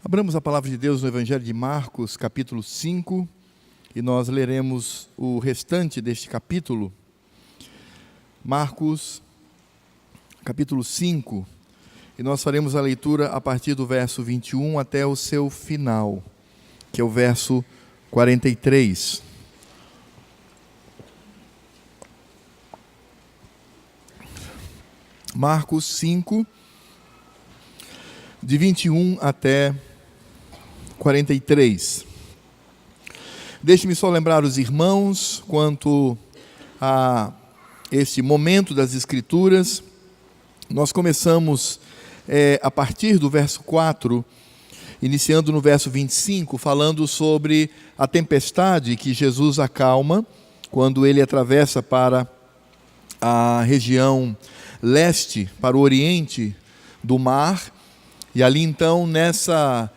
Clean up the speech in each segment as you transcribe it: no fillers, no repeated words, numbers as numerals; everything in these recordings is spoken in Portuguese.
Abramos a palavra de Deus no Evangelho de Marcos, capítulo 5, e nós leremos o restante deste capítulo. Marcos, capítulo 5, e nós faremos a leitura a partir do verso 21 até o seu final, que é o verso 43. Marcos 5, de 21 até 43. Deixe-me só lembrar os irmãos quanto a este momento das Escrituras. Nós começamos a partir do verso 4, iniciando no verso 25, falando sobre a tempestade que Jesus acalma quando ele atravessa para a região leste, para o oriente do mar. E ali então, nessa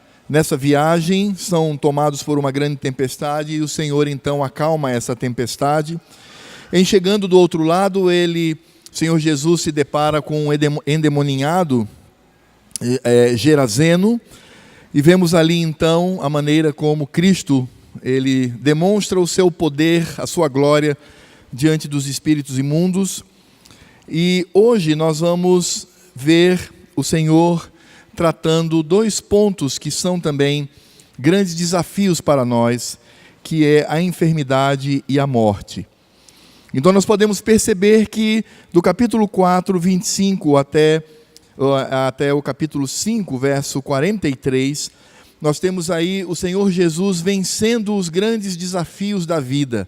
viagem, são tomados por uma grande tempestade, e o Senhor então acalma essa tempestade. Em chegando do outro lado, o Senhor Jesus se depara com um endemoninhado, Gerazeno, e vemos ali então a maneira como Cristo, ele demonstra o seu poder, a sua glória, diante dos espíritos imundos. E hoje nós vamos ver o Senhor tratando dois pontos que são também grandes desafios para nós, que é a enfermidade e a morte. Então nós podemos perceber que do capítulo 4, 25 até o capítulo 5, verso 43, nós temos aí o Senhor Jesus vencendo os grandes desafios da vida,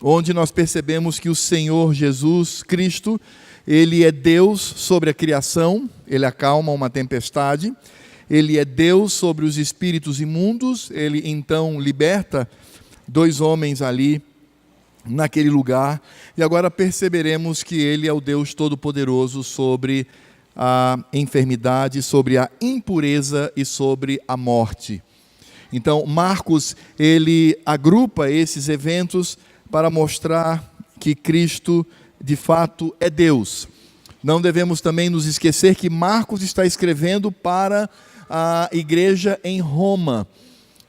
onde nós percebemos que o Senhor Jesus Cristo, Ele é Deus sobre a criação, Ele acalma uma tempestade. Ele é Deus sobre os espíritos imundos. Ele então liberta dois homens ali naquele lugar. E agora perceberemos que Ele é o Deus Todo-Poderoso sobre a enfermidade, sobre a impureza e sobre a morte. Então Marcos, ele agrupa esses eventos para mostrar que Cristo de fato é Deus. Não devemos também nos esquecer que Marcos está escrevendo para a igreja em Roma.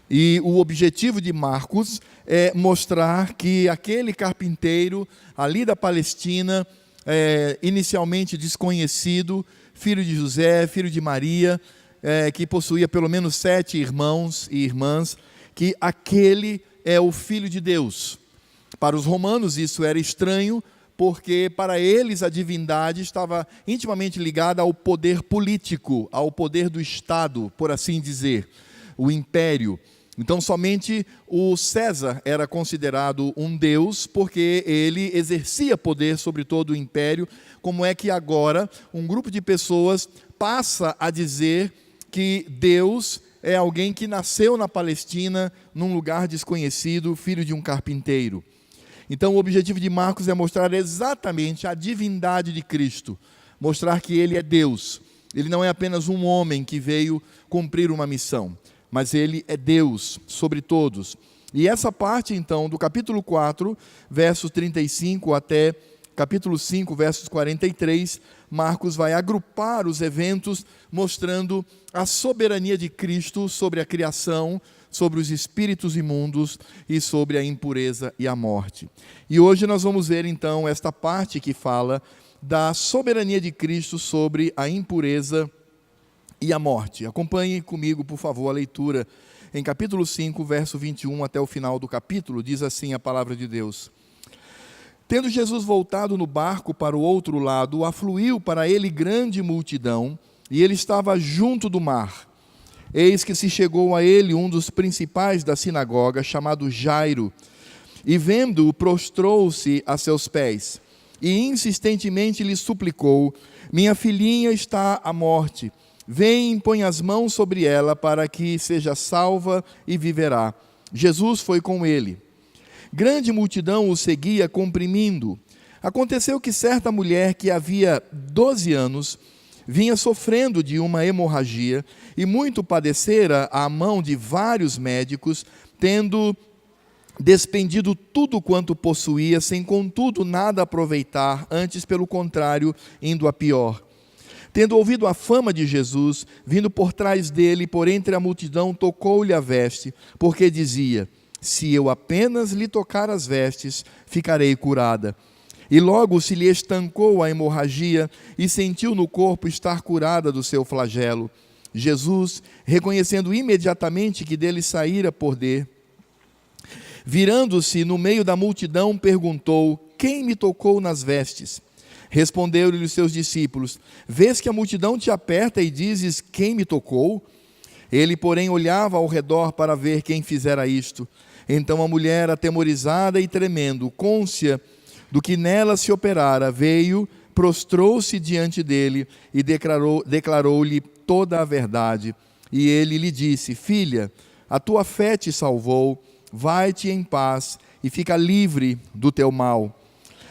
E o objetivo de Marcos é mostrar que aquele carpinteiro ali da Palestina, inicialmente desconhecido, filho de José, filho de Maria, que possuía pelo menos 7 irmãos e irmãs, que aquele é o Filho de Deus. Para os romanos isso era estranho, porque para eles a divindade estava intimamente ligada ao poder político, ao poder do Estado, por assim dizer, o império. Então somente o César era considerado um deus, porque ele exercia poder sobre todo o império. Como é que agora um grupo de pessoas passa a dizer que Deus é alguém que nasceu na Palestina, num lugar desconhecido, filho de um carpinteiro? Então o objetivo de Marcos é mostrar exatamente a divindade de Cristo, mostrar que Ele é Deus. Ele não é apenas um homem que veio cumprir uma missão, mas Ele é Deus sobre todos. E essa parte então do capítulo 4, versos 35 até capítulo 5, versos 43, Marcos vai agrupar os eventos mostrando a soberania de Cristo sobre a criação, sobre os espíritos imundos e sobre a impureza e a morte. E hoje nós vamos ver então esta parte que fala da soberania de Cristo sobre a impureza e a morte. Acompanhe comigo, por favor, a leitura em capítulo 5, verso 21 até o final do capítulo. Diz assim a palavra de Deus: Tendo Jesus voltado no barco para o outro lado, afluiu para ele grande multidão, e ele estava junto do mar. Eis que se chegou a ele um dos principais da sinagoga, chamado Jairo, e vendo-o, prostrou-se a seus pés, e insistentemente lhe suplicou: Minha filhinha está à morte, vem e põe as mãos sobre ela, para que seja salva e viverá. Jesus foi com ele. Grande multidão o seguia, comprimindo. Aconteceu que certa mulher que havia 12 anos, vinha sofrendo de uma hemorragia, e muito padecera à mão de vários médicos, tendo despendido tudo quanto possuía, sem contudo nada aproveitar, antes pelo contrário, indo a pior. Tendo ouvido a fama de Jesus, vindo por trás dele, por entre a multidão, tocou-lhe a veste, porque dizia: se eu apenas lhe tocar as vestes, ficarei curada. E logo se lhe estancou a hemorragia e sentiu no corpo estar curada do seu flagelo. Jesus, reconhecendo imediatamente que dele saíra poder, virando-se no meio da multidão, perguntou: quem me tocou nas vestes? Responderam-lhe os seus discípulos: vês que a multidão te aperta e dizes: quem me tocou? Ele, porém, olhava ao redor para ver quem fizera isto. Então a mulher, atemorizada e tremendo, cônscia do que nela se operara, veio, prostrou-se diante dele e declarou-lhe toda a verdade. E ele lhe disse: filha, a tua fé te salvou, vai-te em paz e fica livre do teu mal.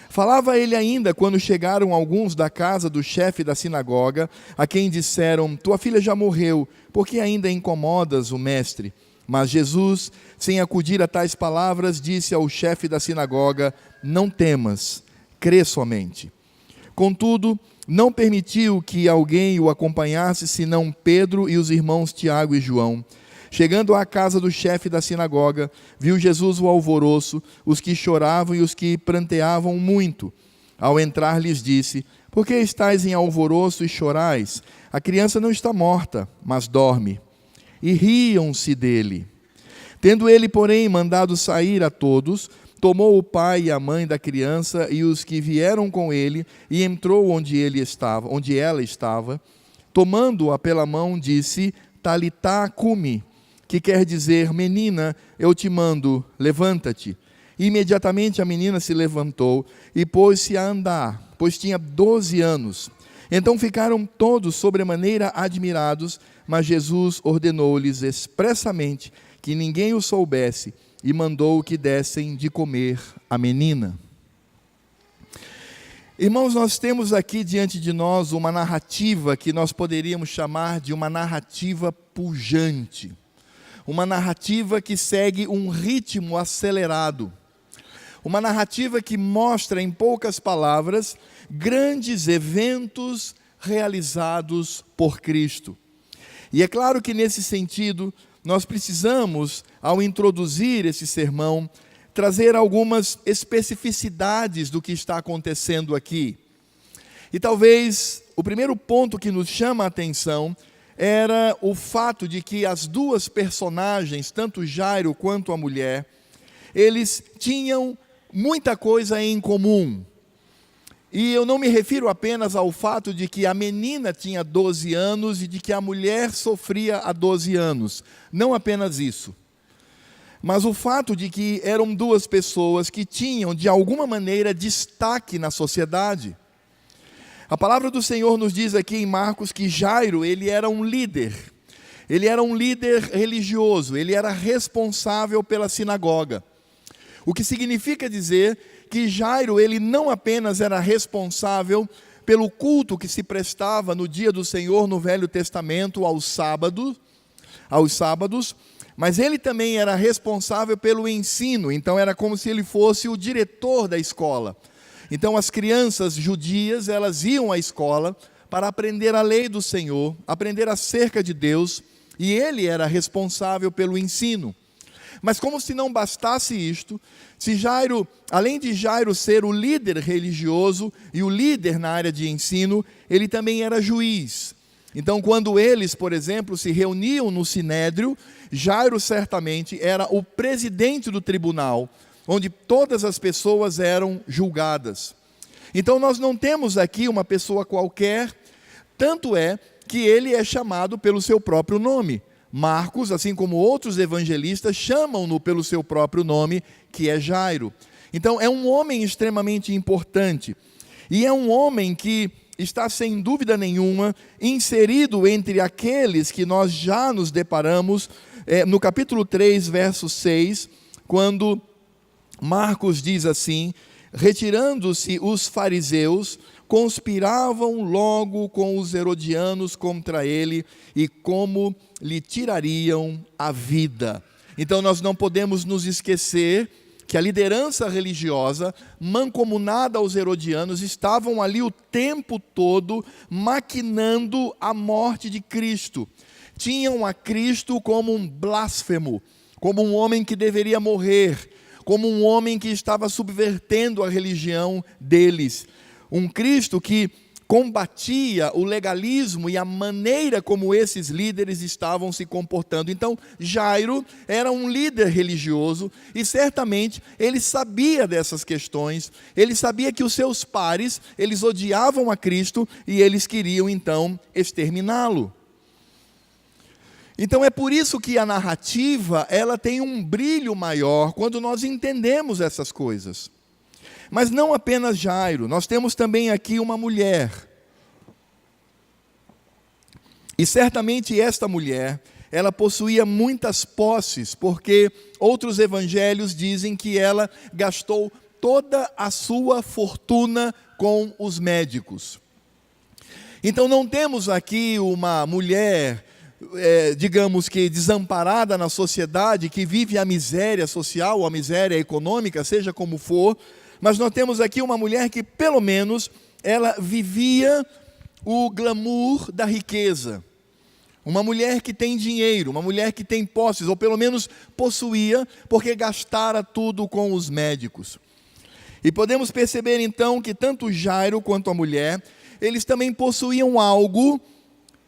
Falava ele ainda quando chegaram alguns da casa do chefe da sinagoga, a quem disseram: tua filha já morreu, por que ainda incomodas o mestre? Mas Jesus, sem acudir a tais palavras, disse ao chefe da sinagoga: não temas, crê somente. Contudo, não permitiu que alguém o acompanhasse, senão Pedro e os irmãos Tiago e João. Chegando à casa do chefe da sinagoga, viu Jesus o alvoroço, os que choravam e os que pranteavam muito. Ao entrar, lhes disse: por que estáis em alvoroço e chorais? A criança não está morta, mas dorme. E riam-se dele. Tendo ele, porém, mandado sair a todos, tomou o pai e a mãe da criança e os que vieram com ele, e entrou onde ela estava. Tomando-a pela mão, disse: Talitá cumi, que quer dizer: menina, eu te mando, levanta-te. Imediatamente a menina se levantou e pôs-se a andar, pois tinha 12 anos. Então ficaram todos sobremaneira admirados, mas Jesus ordenou-lhes expressamente que ninguém o soubesse e mandou que dessem de comer à menina. Irmãos, nós temos aqui diante de nós uma narrativa que nós poderíamos chamar de uma narrativa pujante. Uma narrativa que segue um ritmo acelerado. Uma narrativa que mostra, em poucas palavras, grandes eventos realizados por Cristo. E é claro que, nesse sentido, nós precisamos, ao introduzir esse sermão, trazer algumas especificidades do que está acontecendo aqui. E talvez o primeiro ponto que nos chama a atenção era o fato de que as duas personagens, tanto Jairo quanto a mulher, eles tinham muita coisa em comum. E eu não me refiro apenas ao fato de que a menina tinha 12 anos e de que a mulher sofria há 12 anos. Não apenas isso. Mas o fato de que eram duas pessoas que tinham, de alguma maneira, destaque na sociedade. A palavra do Senhor nos diz aqui em Marcos que Jairo, ele era um líder. Ele era um líder religioso, ele era responsável pela sinagoga. O que significa dizer que Jairo, ele não apenas era responsável pelo culto que se prestava no dia do Senhor no Velho Testamento aos sábados, mas ele também era responsável pelo ensino. Então era como se ele fosse o diretor da escola. Então as crianças judias, elas iam à escola para aprender a lei do Senhor, aprender acerca de Deus, e ele era responsável pelo ensino. Mas como se não bastasse isto, se Jairo, além de Jairo ser o líder religioso e o líder na área de ensino, ele também era juiz. Então, quando eles, por exemplo, se reuniam no Sinédrio, Jairo certamente era o presidente do tribunal, onde todas as pessoas eram julgadas. Então, nós não temos aqui uma pessoa qualquer, tanto é que ele é chamado pelo seu próprio nome. Marcos, assim como outros evangelistas, chamam-no pelo seu próprio nome, que é Jairo. Então, é um homem extremamente importante. E é um homem que está, sem dúvida nenhuma, inserido entre aqueles que nós já nos deparamos no capítulo 3, verso 6, quando Marcos diz assim: retirando-se os fariseus, conspiravam logo com os herodianos contra ele e como lhe tirariam a vida. Então nós não podemos nos esquecer que a liderança religiosa, mancomunada aos herodianos, estavam ali o tempo todo maquinando a morte de Cristo. Tinham a Cristo como um blasfemo, como um homem que deveria morrer, como um homem que estava subvertendo a religião deles. Um Cristo que combatia o legalismo e a maneira como esses líderes estavam se comportando. Então, Jairo era um líder religioso e certamente ele sabia dessas questões, ele sabia que os seus pares, eles odiavam a Cristo e eles queriam então exterminá-lo. Então é por isso que a narrativa, ela tem um brilho maior quando nós entendemos essas coisas. Mas não apenas Jairo, nós temos também aqui uma mulher. E certamente esta mulher, ela possuía muitas posses, porque outros evangelhos dizem que ela gastou toda a sua fortuna com os médicos. Então não temos aqui uma mulher, digamos que desamparada na sociedade, que vive a miséria social, ou a miséria econômica, seja como for, mas nós temos aqui uma mulher que, pelo menos, ela vivia o glamour da riqueza. Uma mulher que tem dinheiro, uma mulher que tem posses, ou pelo menos possuía, porque gastara tudo com os médicos. E podemos perceber então que tanto Jairo quanto a mulher, eles também possuíam algo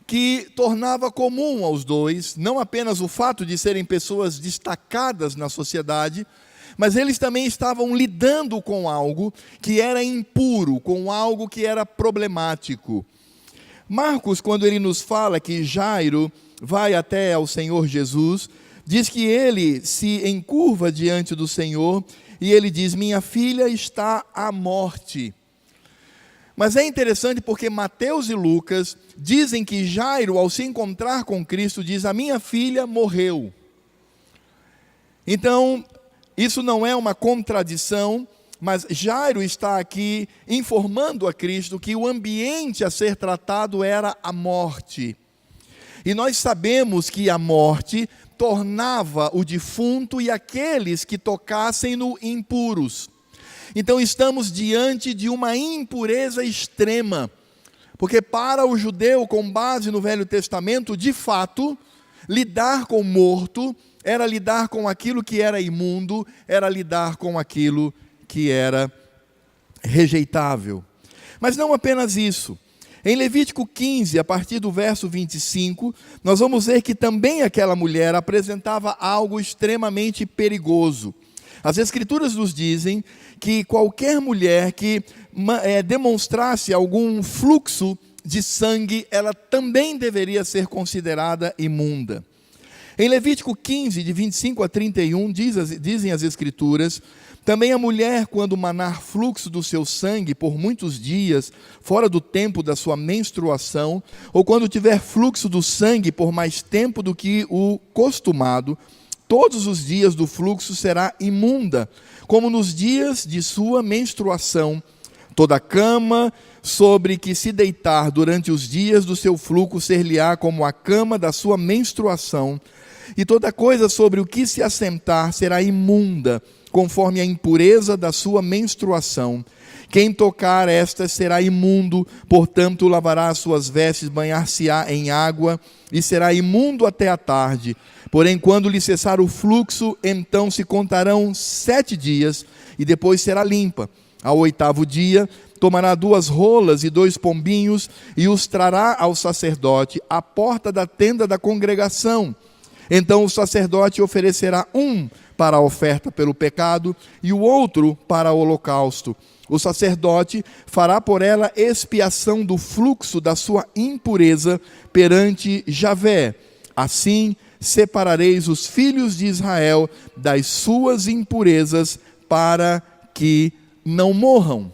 que tornava comum aos dois, não apenas o fato de serem pessoas destacadas na sociedade, mas eles também estavam lidando com algo que era impuro, com algo que era problemático. Marcos, quando ele nos fala que Jairo vai até ao Senhor Jesus, diz que ele se encurva diante do Senhor e ele diz: minha filha está à morte. Mas é interessante porque Mateus e Lucas dizem que Jairo, ao se encontrar com Cristo, diz: a minha filha morreu. Então, isso não é uma contradição, mas Jairo está aqui informando a Cristo que o ambiente a ser tratado era a morte. E nós sabemos que a morte tornava o defunto e aqueles que tocassem-no impuros. Então estamos diante de uma impureza extrema, porque para o judeu, com base no Velho Testamento, de fato, lidar com o morto era lidar com aquilo que era imundo, era lidar com aquilo que era rejeitável. Mas não apenas isso. Em Levítico 15, a partir do verso 25, nós vamos ver que também aquela mulher apresentava algo extremamente perigoso. As Escrituras nos dizem que qualquer mulher que demonstrasse algum fluxo de sangue, ela também deveria ser considerada imunda. Em Levítico 15, de 25 a 31, dizem as Escrituras: também a mulher, quando manar fluxo do seu sangue por muitos dias, fora do tempo da sua menstruação, ou quando tiver fluxo do sangue por mais tempo do que o costumado, todos os dias do fluxo será imunda, como nos dias de sua menstruação. Toda cama sobre que se deitar durante os dias do seu fluxo ser-lhe-á como a cama da sua menstruação, e toda coisa sobre o que se assentar será imunda, conforme a impureza da sua menstruação. Quem tocar estas será imundo, portanto lavará as suas vestes, banhar-se-á em água, e será imundo até a tarde. Porém, quando lhe cessar o fluxo, então se contarão 7 dias, e depois será limpa. Ao 8º dia, tomará 2 rolas e 2 pombinhos, e os trará ao sacerdote à porta da tenda da congregação. Então o sacerdote oferecerá um para a oferta pelo pecado e o outro para o holocausto. O sacerdote fará por ela expiação do fluxo da sua impureza perante Javé. Assim separareis os filhos de Israel das suas impurezas para que não morram.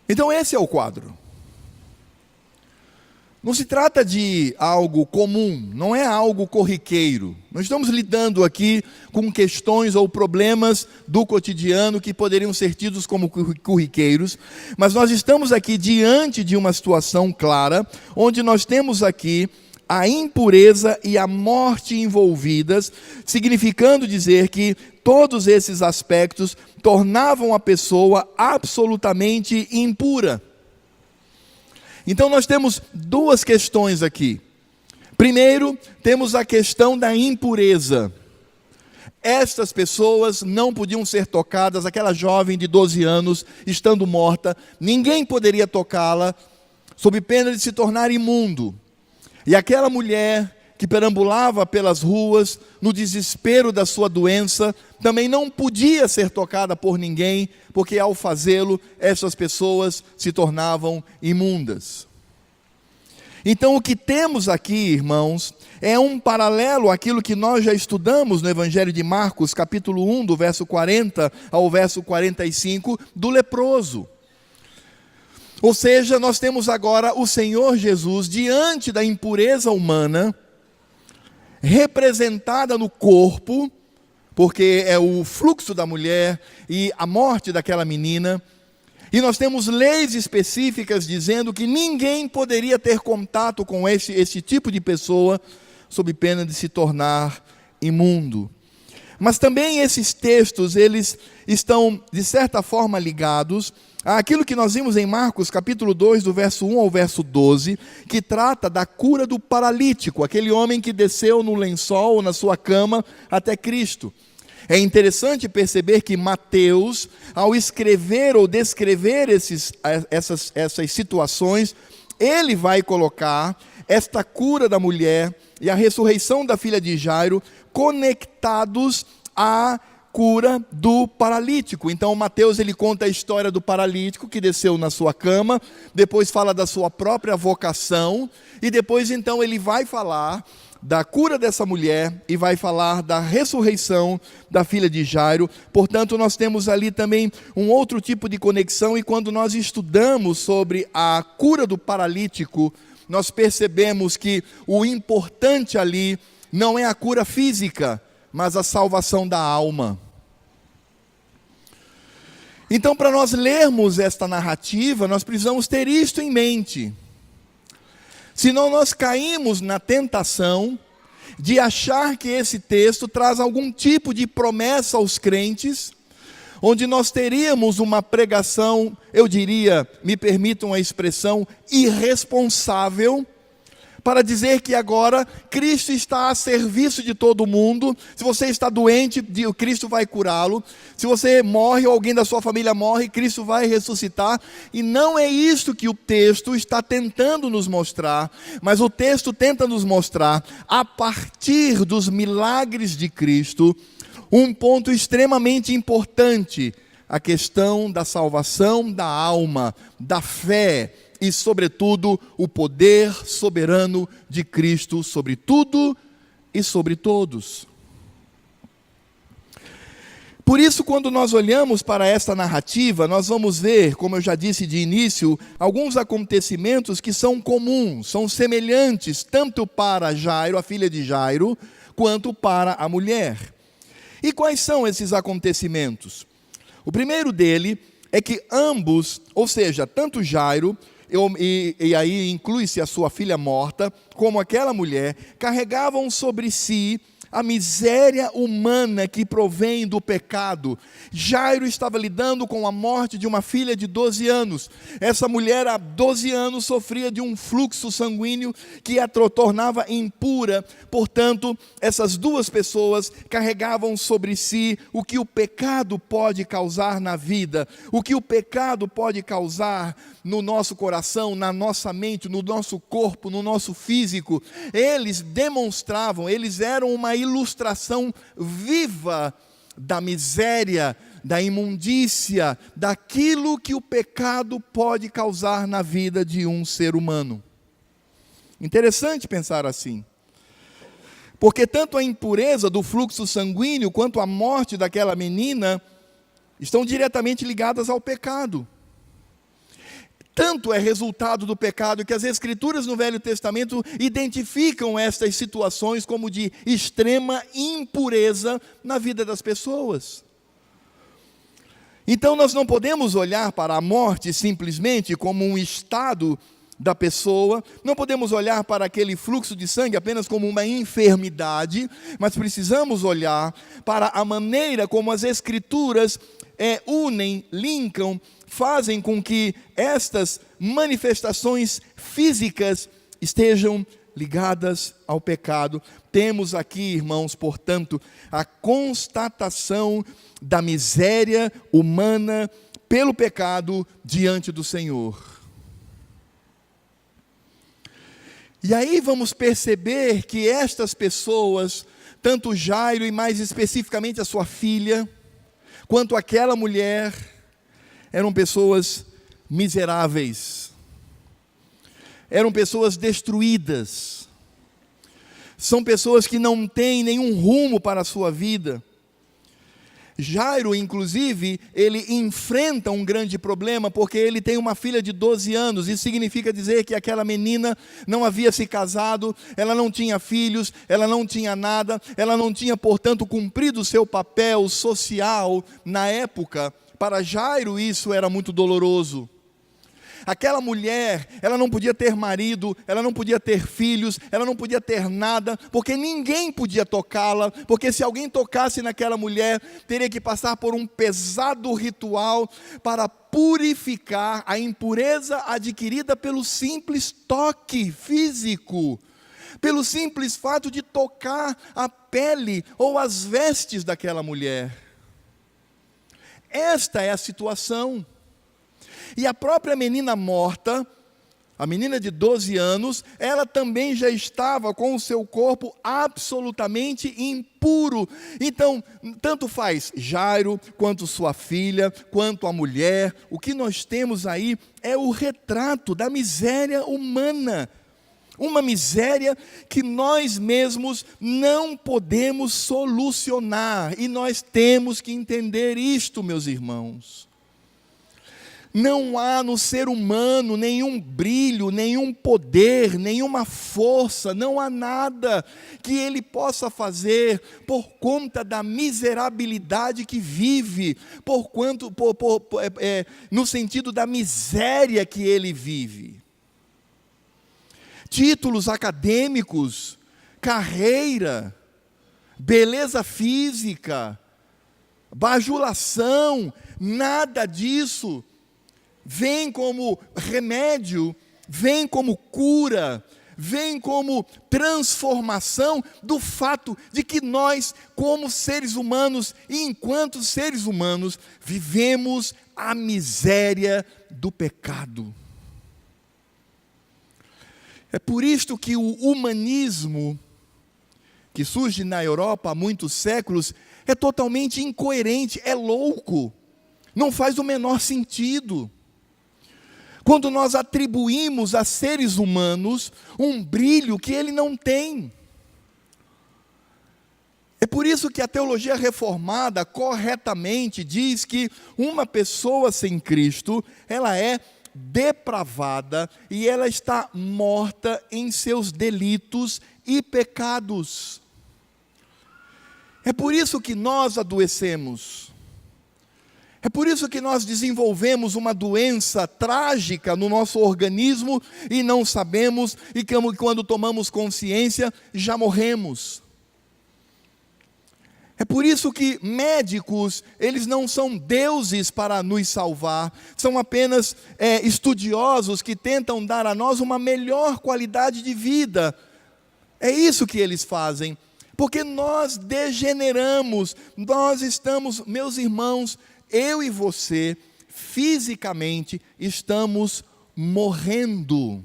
Então esse é o quadro. Não se trata de algo comum, não é algo corriqueiro. Nós estamos lidando aqui com questões ou problemas do cotidiano que poderiam ser tidos como corriqueiros, mas nós estamos aqui diante de uma situação clara, onde nós temos aqui a impureza e a morte envolvidas, significando dizer que todos esses aspectos tornavam a pessoa absolutamente impura. Então nós temos duas questões aqui. Primeiro, temos a questão da impureza. Estas pessoas não podiam ser tocadas, aquela jovem de 12 anos, estando morta, ninguém poderia tocá-la, sob pena de se tornar imundo. E aquela mulher que perambulava pelas ruas, no desespero da sua doença, também não podia ser tocada por ninguém, porque ao fazê-lo, essas pessoas se tornavam imundas. Então o que temos aqui, irmãos, é um paralelo àquilo que nós já estudamos no Evangelho de Marcos, capítulo 1, do verso 40 ao verso 45, do leproso. Ou seja, nós temos agora o Senhor Jesus diante da impureza humana, representada no corpo, porque é o fluxo da mulher e a morte daquela menina. E nós temos leis específicas dizendo que ninguém poderia ter contato com esse tipo de pessoa, sob pena de se tornar imundo. Mas também esses textos, eles estão, de certa forma, ligados àquilo que nós vimos em Marcos, capítulo 2, do verso 1 ao verso 12, que trata da cura do paralítico, aquele homem que desceu no lençol, na sua cama, até Cristo. É interessante perceber que Mateus, ao escrever ou descrever essas situações, ele vai colocar esta cura da mulher e a ressurreição da filha de Jairo conectados à cura do paralítico. Então Mateus, ele conta a história do paralítico que desceu na sua cama, depois fala da sua própria vocação, e depois então ele vai falar da cura dessa mulher e vai falar da ressurreição da filha de Jairo. Portanto, nós temos ali também um outro tipo de conexão, e quando nós estudamos sobre a cura do paralítico, nós percebemos que o importante ali não é a cura física, mas a salvação da alma. Então, para nós lermos esta narrativa, nós precisamos ter isto em mente. Senão nós caímos na tentação de achar que esse texto traz algum tipo de promessa aos crentes, onde nós teríamos uma pregação, eu diria, me permitam a expressão, irresponsável, para dizer que agora Cristo está a serviço de todo mundo. Se você está doente, Cristo vai curá-lo. Se você morre ou alguém da sua família morre, Cristo vai ressuscitar. E não é isso que o texto está tentando nos mostrar, mas o texto tenta nos mostrar, a partir dos milagres de Cristo, um ponto extremamente importante: a questão da salvação da alma, da fé, e, sobretudo, o poder soberano de Cristo sobre tudo e sobre todos. Por isso, quando nós olhamos para esta narrativa, nós vamos ver, como eu já disse de início, alguns acontecimentos que são comuns, são semelhantes, tanto para Jairo, a filha de Jairo, quanto para a mulher. E quais são esses acontecimentos? O primeiro dele é que ambos, ou seja, tanto Jairo, e aí inclui-se a sua filha morta, como aquela mulher, carregavam sobre si a miséria humana que provém do pecado. Jairo estava lidando com a morte de uma filha de 12 anos. Essa mulher há 12 anos sofria de um fluxo sanguíneo que a tornava impura. Portanto, essas duas pessoas carregavam sobre si o que o pecado pode causar na vida, o que o pecado pode causar no nosso coração, na nossa mente, no nosso corpo, no nosso físico. Eles demonstravam, eles eram uma ilustração viva da miséria, da imundícia, daquilo que o pecado pode causar na vida de um ser humano. Interessante pensar assim, porque tanto a impureza do fluxo sanguíneo quanto a morte daquela menina estão diretamente ligadas ao pecado. Tanto é resultado do pecado que as Escrituras no Velho Testamento identificam estas situações como de extrema impureza na vida das pessoas. Então nós não podemos olhar para a morte simplesmente como um estado da pessoa, não podemos olhar para aquele fluxo de sangue apenas como uma enfermidade, mas precisamos olhar para a maneira como as Escrituras unem, linkam, fazem com que estas manifestações físicas estejam ligadas ao pecado. Temos aqui, irmãos, portanto, a constatação da miséria humana pelo pecado diante do Senhor. E aí vamos perceber que estas pessoas, tanto Jairo e mais especificamente a sua filha, quanto aquela mulher, eram pessoas miseráveis, eram pessoas destruídas, são pessoas que não têm nenhum rumo para a sua vida. Jairo, inclusive, ele enfrenta um grande problema, porque ele tem uma filha de 12 anos, isso significa dizer que aquela menina não havia se casado, ela não tinha filhos, ela não tinha nada, ela não tinha, portanto, cumprido o seu papel social na época. Para Jairo isso era muito doloroso. Aquela mulher, ela não podia ter marido, ela não podia ter filhos, ela não podia ter nada, porque ninguém podia tocá-la, porque se alguém tocasse naquela mulher, teria que passar por um pesado ritual para purificar a impureza adquirida pelo simples toque físico, pelo simples fato de tocar a pele ou as vestes daquela mulher. Esta é a situação. E a própria menina morta, a menina de 12 anos, ela também já estava com o seu corpo absolutamente impuro. Então, tanto faz Jairo, quanto sua filha, quanto a mulher, o que nós temos aí é o retrato da miséria humana. Uma miséria que nós mesmos não podemos solucionar. E nós temos que entender isto, meus irmãos. Não há no ser humano nenhum brilho, nenhum poder, nenhuma força, não há nada que ele possa fazer por conta da miserabilidade que vive, no sentido da miséria que ele vive. Títulos acadêmicos, carreira, beleza física, bajulação, nada disso vem como remédio, vem como cura, vem como transformação do fato de que nós, como seres humanos e enquanto seres humanos, vivemos a miséria do pecado. É por isto que o humanismo, que surge na Europa há muitos séculos, é totalmente incoerente, é louco, não faz o menor sentido. Quando nós atribuímos a seres humanos um brilho que ele não tem. É por isso que a teologia reformada corretamente diz que uma pessoa sem Cristo, ela é depravada e ela está morta em seus delitos e pecados. É por isso que nós adoecemos. É por isso que nós desenvolvemos uma doença trágica no nosso organismo e não sabemos, e quando tomamos consciência, já morremos. É por isso que médicos, eles não são deuses para nos salvar, são apenas estudiosos que tentam dar a nós uma melhor qualidade de vida. É isso que eles fazem, porque nós degeneramos, nós estamos, meus irmãos, eu e você, fisicamente, estamos morrendo.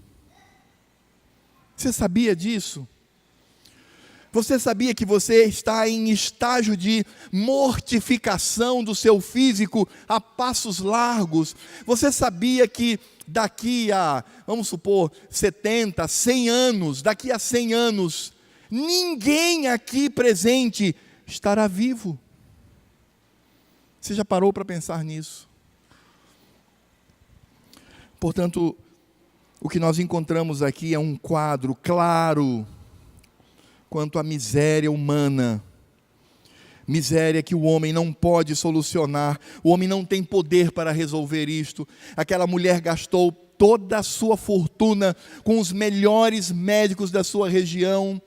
Você sabia disso? Você sabia que você está em estágio de mortificação do seu físico a passos largos? Você sabia que daqui a, vamos supor, 70, 100 anos, daqui a 100 anos, ninguém aqui presente estará vivo? Você já parou para pensar nisso? Portanto, o que nós encontramos aqui é um quadro claro quanto à miséria humana. Miséria que o homem não pode solucionar, o homem não tem poder para resolver isto. Aquela mulher gastou toda a sua fortuna com os melhores médicos da sua região.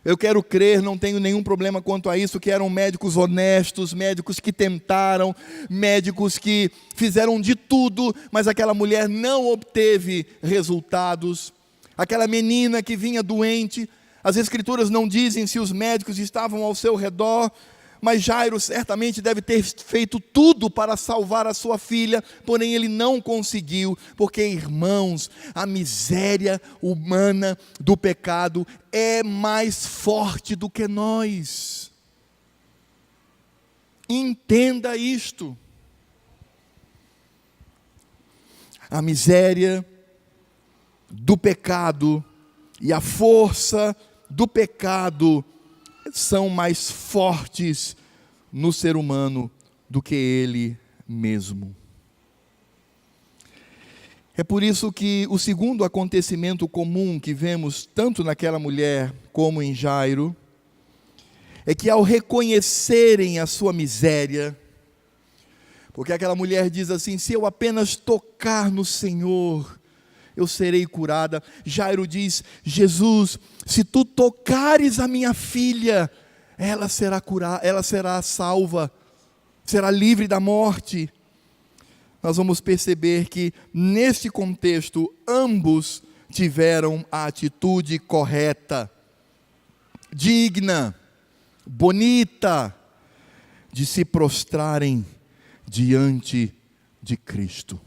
Eu quero crer, não tenho nenhum problema quanto a isso, que eram médicos honestos, médicos que tentaram, médicos que fizeram de tudo, mas aquela mulher não obteve resultados. Aquela menina que vinha doente, as Escrituras não dizem se os médicos estavam ao seu redor, mas Jairo certamente deve ter feito tudo para salvar a sua filha, porém ele não conseguiu, porque, irmãos, a miséria humana do pecado é mais forte do que nós. Entenda isto. A miséria do pecado e a força do pecado são mais fortes no ser humano do que ele mesmo. É por isso que o segundo acontecimento comum que vemos tanto naquela mulher como em Jairo, é que ao reconhecerem a sua miséria, porque aquela mulher diz assim: se eu apenas tocar no Senhor, eu serei curada. Jairo diz: Jesus, se tu tocares a minha filha, ela será curada, ela será salva, será livre da morte. Nós vamos perceber que neste contexto ambos tiveram a atitude correta, digna, bonita, de se prostrarem diante de Cristo.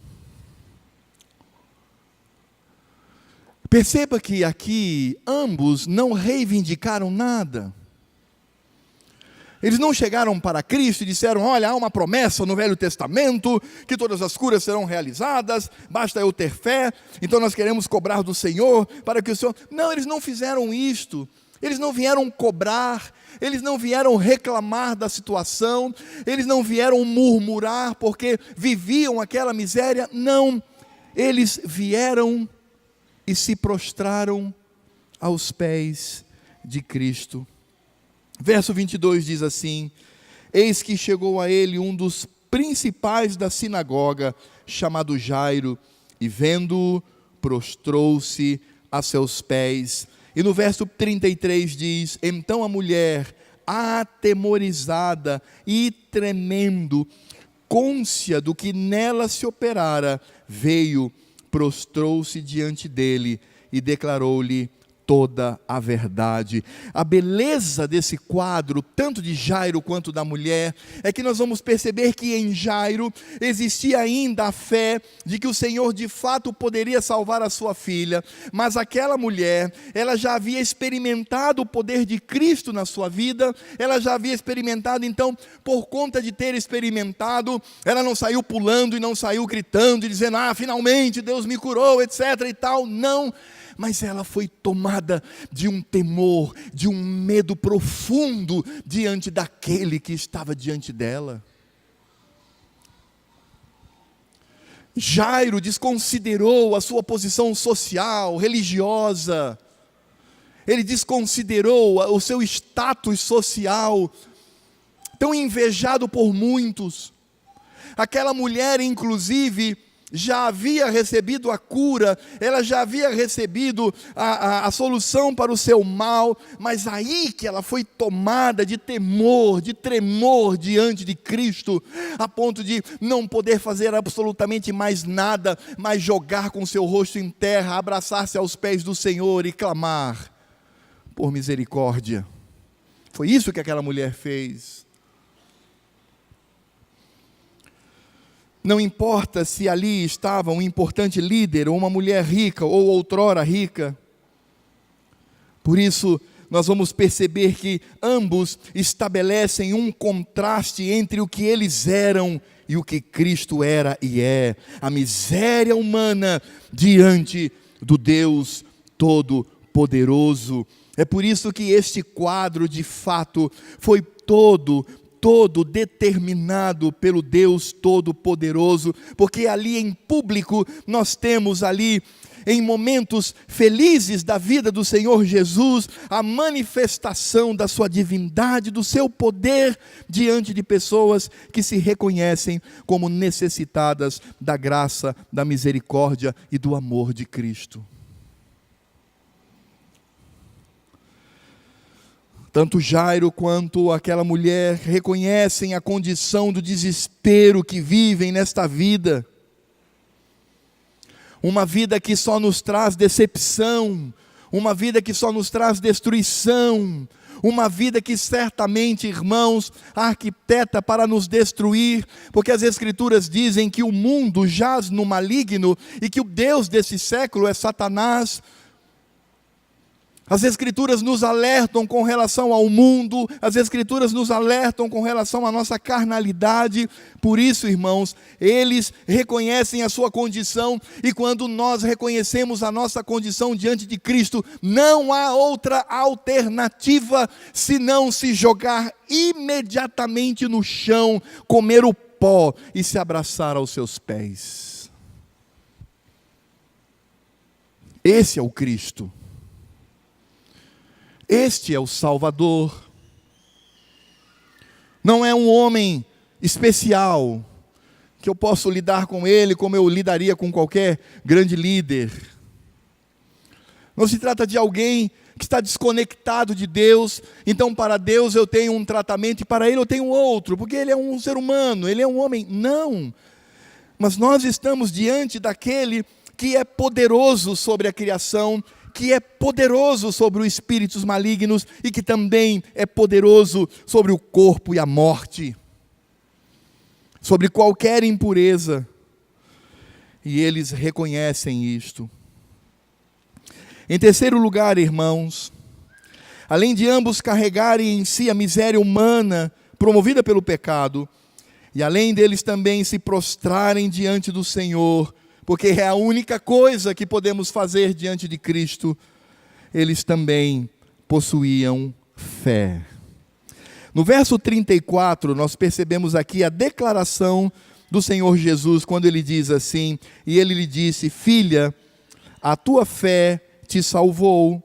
Perceba que aqui ambos não reivindicaram nada. Eles não chegaram para Cristo e disseram: olha, há uma promessa no Velho Testamento, que todas as curas serão realizadas, basta eu ter fé, então nós queremos cobrar do Senhor, para que o Senhor... Não, eles não fizeram isto, eles não vieram cobrar, eles não vieram reclamar da situação, eles não vieram murmurar, porque viviam aquela miséria, não, eles vieram e se prostraram aos pés de Cristo. Verso 22 diz assim: eis que chegou a ele um dos principais da sinagoga, chamado Jairo, e vendo-o, prostrou-se a seus pés. E no verso 33 diz: então a mulher, atemorizada e tremendo, cônscia do que nela se operara, veio, prostrou-se diante dele e declarou-lhe toda a verdade. A beleza desse quadro, tanto de Jairo quanto da mulher, é que nós vamos perceber que em Jairo existia ainda a fé de que o Senhor de fato poderia salvar a sua filha, mas aquela mulher, ela já havia experimentado o poder de Cristo na sua vida, ela já havia experimentado, então, por conta de ter experimentado, ela não saiu pulando e não saiu gritando e dizendo: ah, finalmente Deus me curou, etc e tal, não. Mas ela foi tomada de um temor, de um medo profundo diante daquele que estava diante dela. Jairo desconsiderou a sua posição social, religiosa. Ele desconsiderou o seu status social, tão invejado por muitos. Aquela mulher, inclusive, já havia recebido a cura, ela já havia recebido a solução para o seu mal, mas aí que ela foi tomada de temor, de tremor diante de Cristo, a ponto de não poder fazer absolutamente mais nada, mas jogar com seu rosto em terra, abraçar-se aos pés do Senhor e clamar por misericórdia. Foi isso que aquela mulher fez. Não importa se ali estava um importante líder, ou uma mulher rica, ou outrora rica. Por isso, nós vamos perceber que ambos estabelecem um contraste entre o que eles eram e o que Cristo era e é. A miséria humana diante do Deus Todo-Poderoso. É por isso que este quadro, de fato, foi todo determinado pelo Deus Todo-Poderoso, porque ali em público nós temos ali em momentos felizes da vida do Senhor Jesus, a manifestação da sua divindade, do seu poder diante de pessoas que se reconhecem como necessitadas da graça, da misericórdia e do amor de Cristo. Tanto Jairo quanto aquela mulher reconhecem a condição do desespero que vivem nesta vida. Uma vida que só nos traz decepção, uma vida que só nos traz destruição, uma vida que certamente, irmãos, arquiteta para nos destruir, porque as Escrituras dizem que o mundo jaz no maligno e que o Deus desse século é Satanás. As Escrituras nos alertam com relação ao mundo, as Escrituras nos alertam com relação à nossa carnalidade. Por isso, irmãos, eles reconhecem a sua condição, e quando nós reconhecemos a nossa condição diante de Cristo, não há outra alternativa senão se jogar imediatamente no chão, comer o pó e se abraçar aos seus pés. Esse é o Cristo. Este é o Salvador. Não é um homem especial, que eu posso lidar com ele como eu lidaria com qualquer grande líder. Não se trata de alguém que está desconectado de Deus, então para Deus eu tenho um tratamento e para ele eu tenho outro, porque ele é um ser humano, ele é um homem. Não, mas nós estamos diante daquele que é poderoso sobre a criação, que é poderoso sobre os espíritos malignos e que também é poderoso sobre o corpo e a morte, sobre qualquer impureza. E eles reconhecem isto. Em terceiro lugar, irmãos, além de ambos carregarem em si a miséria humana promovida pelo pecado, e além deles também se prostrarem diante do Senhor, porque é a única coisa que podemos fazer diante de Cristo, eles também possuíam fé. No verso 34, nós percebemos aqui a declaração do Senhor Jesus, quando ele diz assim, e ele lhe disse: filha, a tua fé te salvou,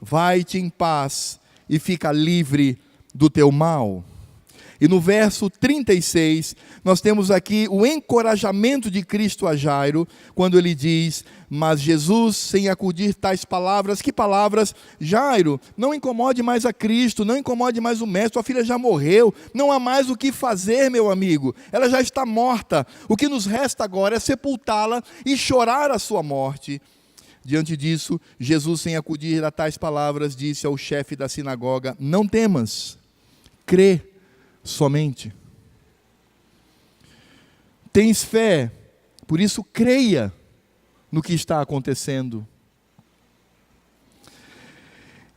vai-te em paz e fica livre do teu mal. E no verso 36, nós temos aqui o encorajamento de Cristo a Jairo, quando ele diz: mas Jesus, sem acudir tais palavras, que palavras? Jairo, não incomode mais a Cristo, não incomode mais o Mestre, tua filha já morreu, não há mais o que fazer, meu amigo, ela já está morta, o que nos resta agora é sepultá-la e chorar a sua morte. Diante disso, Jesus, sem acudir a tais palavras, disse ao chefe da sinagoga: não temas, crê somente. Tens fé, por isso creia no que está acontecendo.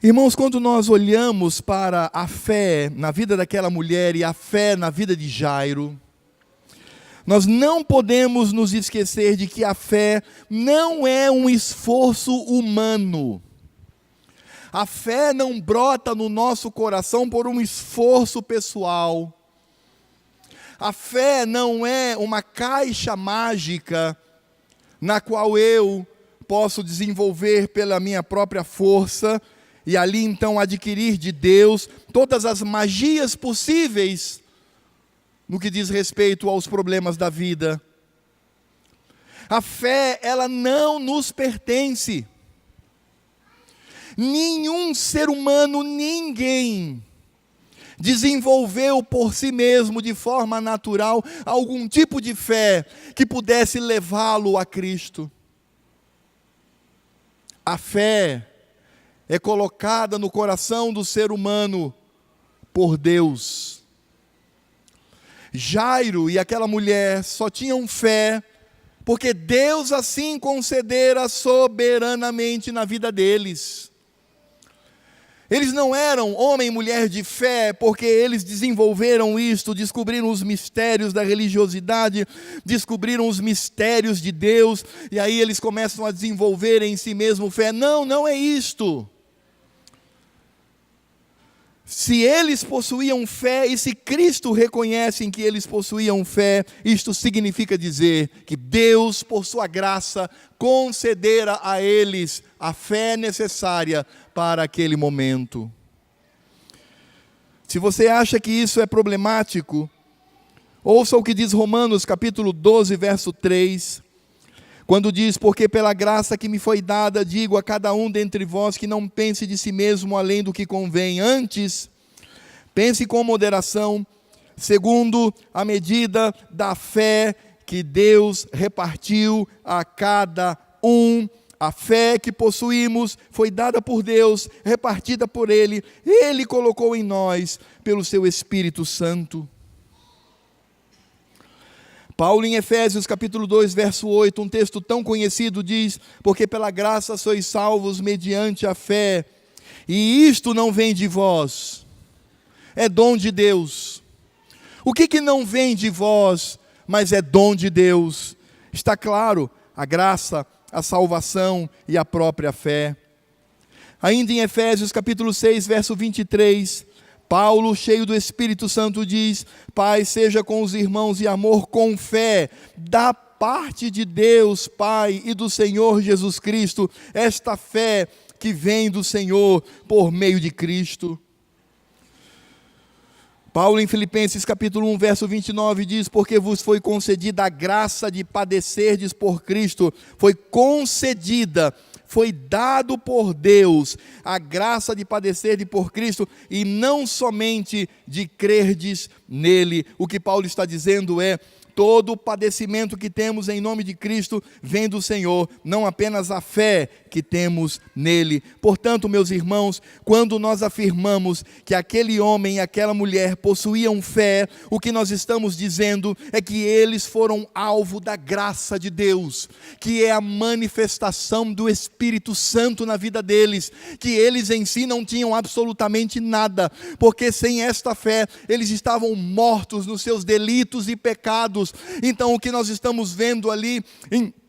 Irmãos, quando nós olhamos para a fé na vida daquela mulher e a fé na vida de Jairo, nós não podemos nos esquecer de que a fé não é um esforço humano. A fé não brota no nosso coração por um esforço pessoal. A fé não é uma caixa mágica na qual eu posso desenvolver pela minha própria força e ali então adquirir de Deus todas as magias possíveis no que diz respeito aos problemas da vida. A fé, ela não nos pertence. Nenhum ser humano, ninguém, desenvolveu por si mesmo, de forma natural, algum tipo de fé que pudesse levá-lo a Cristo. A fé é colocada no coração do ser humano por Deus. Jairo e aquela mulher só tinham fé porque Deus assim concedera soberanamente na vida deles. Eles não eram homem e mulher de fé porque eles desenvolveram isto, descobriram os mistérios da religiosidade, descobriram os mistérios de Deus, e aí eles começam a desenvolver em si mesmo fé. Não, não é isto. Se eles possuíam fé e se Cristo reconhece que eles possuíam fé, isto significa dizer que Deus, por sua graça, concedera a eles a fé necessária para aquele momento. Se você acha que isso é problemático, ouça o que diz Romanos capítulo 12, verso 3, quando diz: porque pela graça que me foi dada, digo a cada um dentre vós que não pense de si mesmo além do que convém, antes, pense com moderação, segundo a medida da fé que Deus repartiu a cada um. A fé que possuímos foi dada por Deus, repartida por Ele. Ele colocou em nós pelo seu Espírito Santo. Paulo em Efésios capítulo 2, verso 8, um texto tão conhecido, diz: porque pela graça sois salvos mediante a fé, e isto não vem de vós, é dom de Deus. O que não vem de vós, mas é dom de Deus? Está claro, a graça, a salvação e a própria fé. Ainda em Efésios capítulo 6, verso 23, Paulo, cheio do Espírito Santo, diz: paz seja com os irmãos e amor com fé, da parte de Deus Pai e do Senhor Jesus Cristo, esta fé que vem do Senhor por meio de Cristo. Paulo em Filipenses capítulo 1, verso 29 diz: porque vos foi concedida a graça de padecerdes por Cristo, foi concedida, foi dado por Deus a graça de padecerdes por Cristo, e não somente de crerdes nele. O que Paulo está dizendo é: todo o padecimento que temos em nome de Cristo vem do Senhor, não apenas a fé que temos nele. Portanto, meus irmãos, quando nós afirmamos que aquele homem e aquela mulher possuíam fé, o que nós estamos dizendo é que eles foram alvo da graça de Deus, que é a manifestação do Espírito Santo na vida deles, que eles em si não tinham absolutamente nada, porque sem esta fé eles estavam mortos nos seus delitos e pecados. Então, o que nós estamos vendo ali,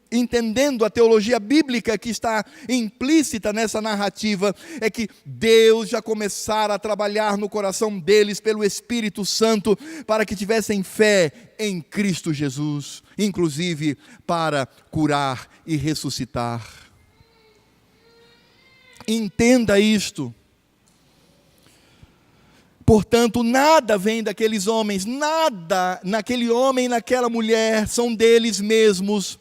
entendendo a teologia bíblica que está implícita nessa narrativa, é que Deus já começara a trabalhar no coração deles pelo Espírito Santo, para que tivessem fé em Cristo Jesus, inclusive para curar e ressuscitar. Entenda isto. Portanto, nada vem daqueles homens, nada naquele homem e naquela mulher são deles mesmos.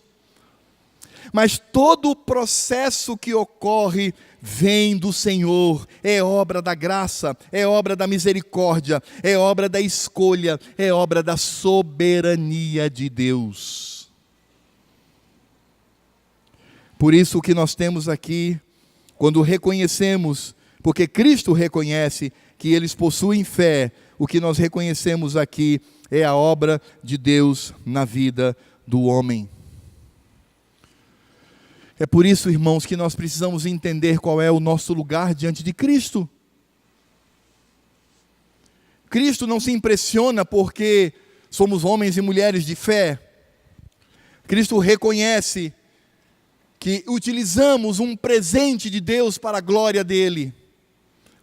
Mas todo o processo que ocorre vem do Senhor, é obra da graça, é obra da misericórdia, é obra da escolha, é obra da soberania de Deus. Por isso o que nós temos aqui, quando reconhecemos, porque Cristo reconhece que eles possuem fé, o que nós reconhecemos aqui é a obra de Deus na vida do homem. É por isso, irmãos, que nós precisamos entender qual é o nosso lugar diante de Cristo. Cristo não se impressiona porque somos homens e mulheres de fé. Cristo reconhece que utilizamos um presente de Deus para a glória dele.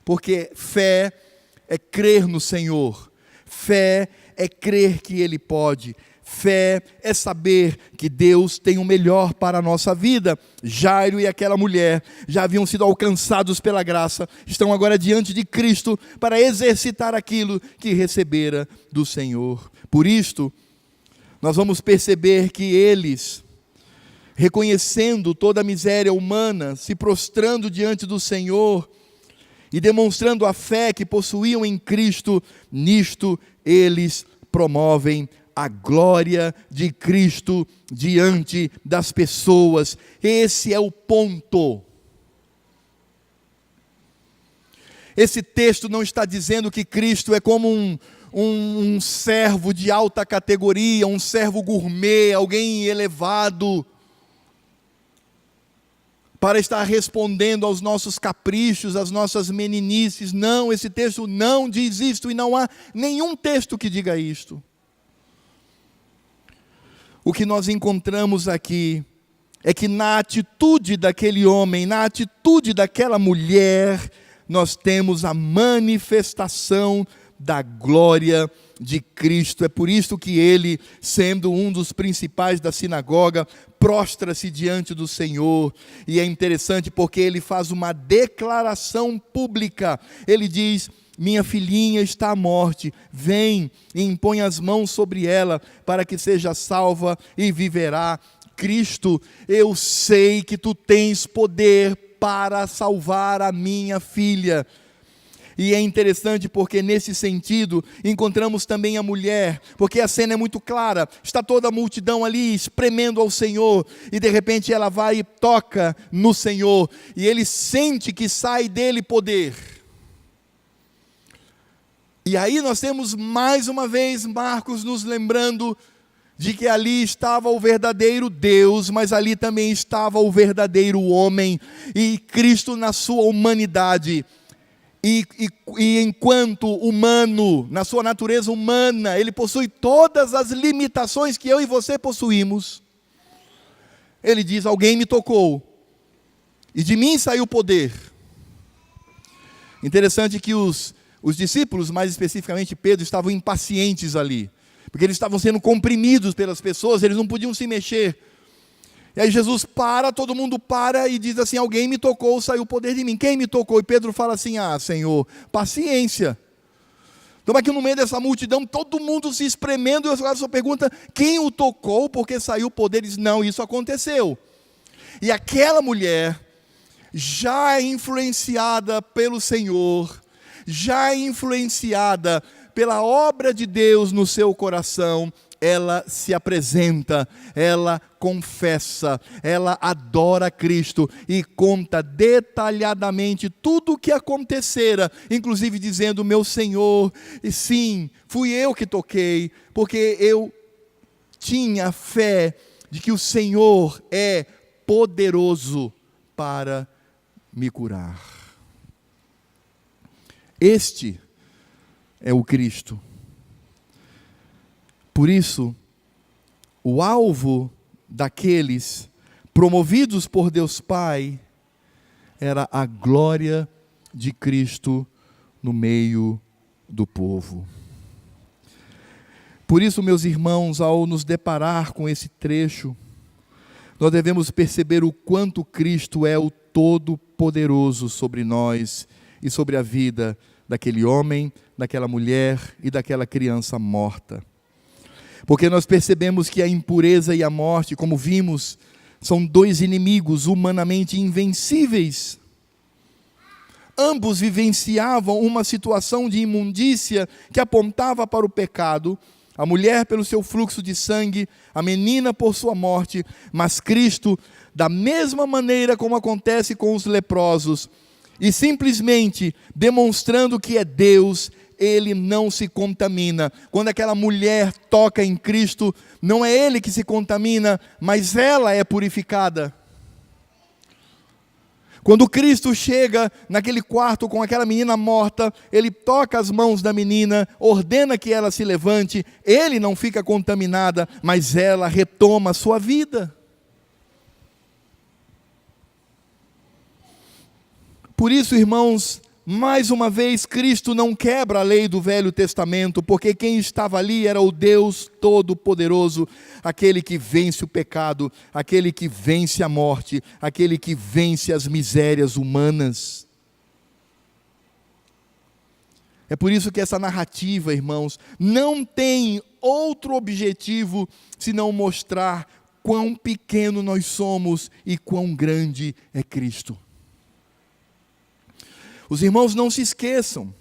Porque fé é crer no Senhor, fé é crer que Ele pode, fé é saber que Deus tem o melhor para a nossa vida. Jairo e aquela mulher já haviam sido alcançados pela graça, estão agora diante de Cristo para exercitar aquilo que recebera do Senhor. Por isto, nós vamos perceber que eles, reconhecendo toda a miséria humana, se prostrando diante do Senhor, e demonstrando a fé que possuíam em Cristo, nisto eles promovem a glória de Cristo diante das pessoas. Esse é o ponto. Esse texto não está dizendo que Cristo é como um servo de alta categoria, um servo gourmet, alguém elevado, para estar respondendo aos nossos caprichos, às nossas meninices. Não, esse texto não diz isto, e não há nenhum texto que diga isto. O que nós encontramos aqui é que na atitude daquele homem, na atitude daquela mulher, nós temos a manifestação da glória de Cristo. É por isso que ele, sendo um dos principais da sinagoga, prostra-se diante do Senhor. E é interessante porque ele faz uma declaração pública. Ele diz: minha filhinha está à morte, vem e impõe as mãos sobre ela, para que seja salva e viverá. Cristo, eu sei que tu tens poder para salvar a minha filha. E é interessante porque nesse sentido encontramos também a mulher, porque a cena é muito clara, está toda a multidão ali espremendo ao Senhor, e de repente ela vai e toca no Senhor, e ele sente que sai dele poder. E aí nós temos mais uma vez Marcos nos lembrando de que ali estava o verdadeiro Deus, mas ali também estava o verdadeiro homem, e Cristo na sua humanidade. E enquanto humano, na sua natureza humana, ele possui todas as limitações que eu e você possuímos. Ele diz: alguém me tocou, e de mim saiu poder. Interessante que os discípulos, mais especificamente Pedro, estavam impacientes ali, porque eles estavam sendo comprimidos pelas pessoas, eles não podiam se mexer. E aí Jesus para, todo mundo para e diz assim: alguém me tocou, saiu o poder de mim. Quem me tocou? E Pedro fala assim: ah, Senhor, paciência. Então aqui no meio dessa multidão, todo mundo se espremendo, e o cara só pergunta: quem o tocou? Porque saiu o poder. Ele diz: não, isso aconteceu. E aquela mulher, já influenciada pelo Senhor, já influenciada pela obra de Deus no seu coração, ela se apresenta, ela confessa, ela adora Cristo e conta detalhadamente tudo o que acontecera, inclusive dizendo: meu Senhor, e sim, fui eu que toquei, porque eu tinha fé de que o Senhor é poderoso para me curar. Este é o Cristo. Por isso, o alvo daqueles promovidos por Deus Pai era a glória de Cristo no meio do povo. Por isso, meus irmãos, ao nos deparar com esse trecho, nós devemos perceber o quanto Cristo é o Todo-Poderoso sobre nós e sobre a vida daquele homem, daquela mulher e daquela criança morta. Porque nós percebemos que a impureza e a morte, como vimos, são dois inimigos humanamente invencíveis. Ambos vivenciavam uma situação de imundícia que apontava para o pecado, a mulher pelo seu fluxo de sangue, a menina por sua morte, mas Cristo, da mesma maneira como acontece com os leprosos, e simplesmente demonstrando que é Deus, ele não se contamina. Quando aquela mulher toca em Cristo, não é ele que se contamina, mas ela é purificada. Quando Cristo chega naquele quarto com aquela menina morta, ele toca as mãos da menina, ordena que ela se levante, ele não fica contaminada, mas ela retoma a sua vida. Por isso, irmãos, mais uma vez, Cristo não quebra a lei do Velho Testamento, porque quem estava ali era o Deus Todo-Poderoso, aquele que vence o pecado, aquele que vence a morte, aquele que vence as misérias humanas. É por isso que essa narrativa, irmãos, não tem outro objetivo senão mostrar quão pequeno nós somos e quão grande é Cristo. Os irmãos não se esqueçam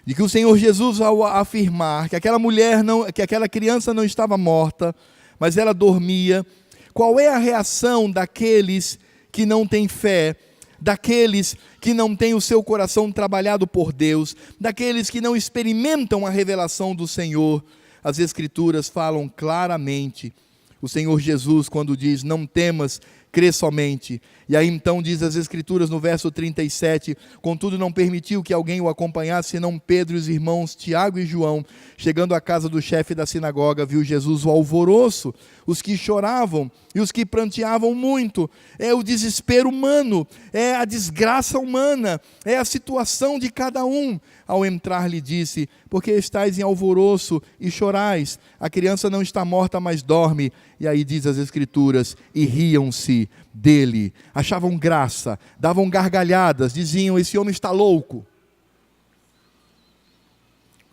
de que o Senhor Jesus, ao afirmar que aquela criança não estava morta, mas ela dormia, qual é a reação daqueles que não têm fé, daqueles que não têm o seu coração trabalhado por Deus, daqueles que não experimentam a revelação do Senhor? As Escrituras falam claramente, o Senhor Jesus, quando diz: não temas, crê somente. E aí então diz as Escrituras no verso 37, contudo não permitiu que alguém o acompanhasse, senão Pedro e os irmãos Tiago e João. Chegando à casa do chefe da sinagoga, viu Jesus o alvoroço, os que choravam e os que pranteavam muito. É o desespero humano, é a desgraça humana, é a situação de cada um. Ao entrar lhe disse, porque estáis em alvoroço e chorais? A criança não está morta, mas dorme. E aí diz as Escrituras, e riam-se dele, achavam graça, davam gargalhadas, diziam, esse homem está louco.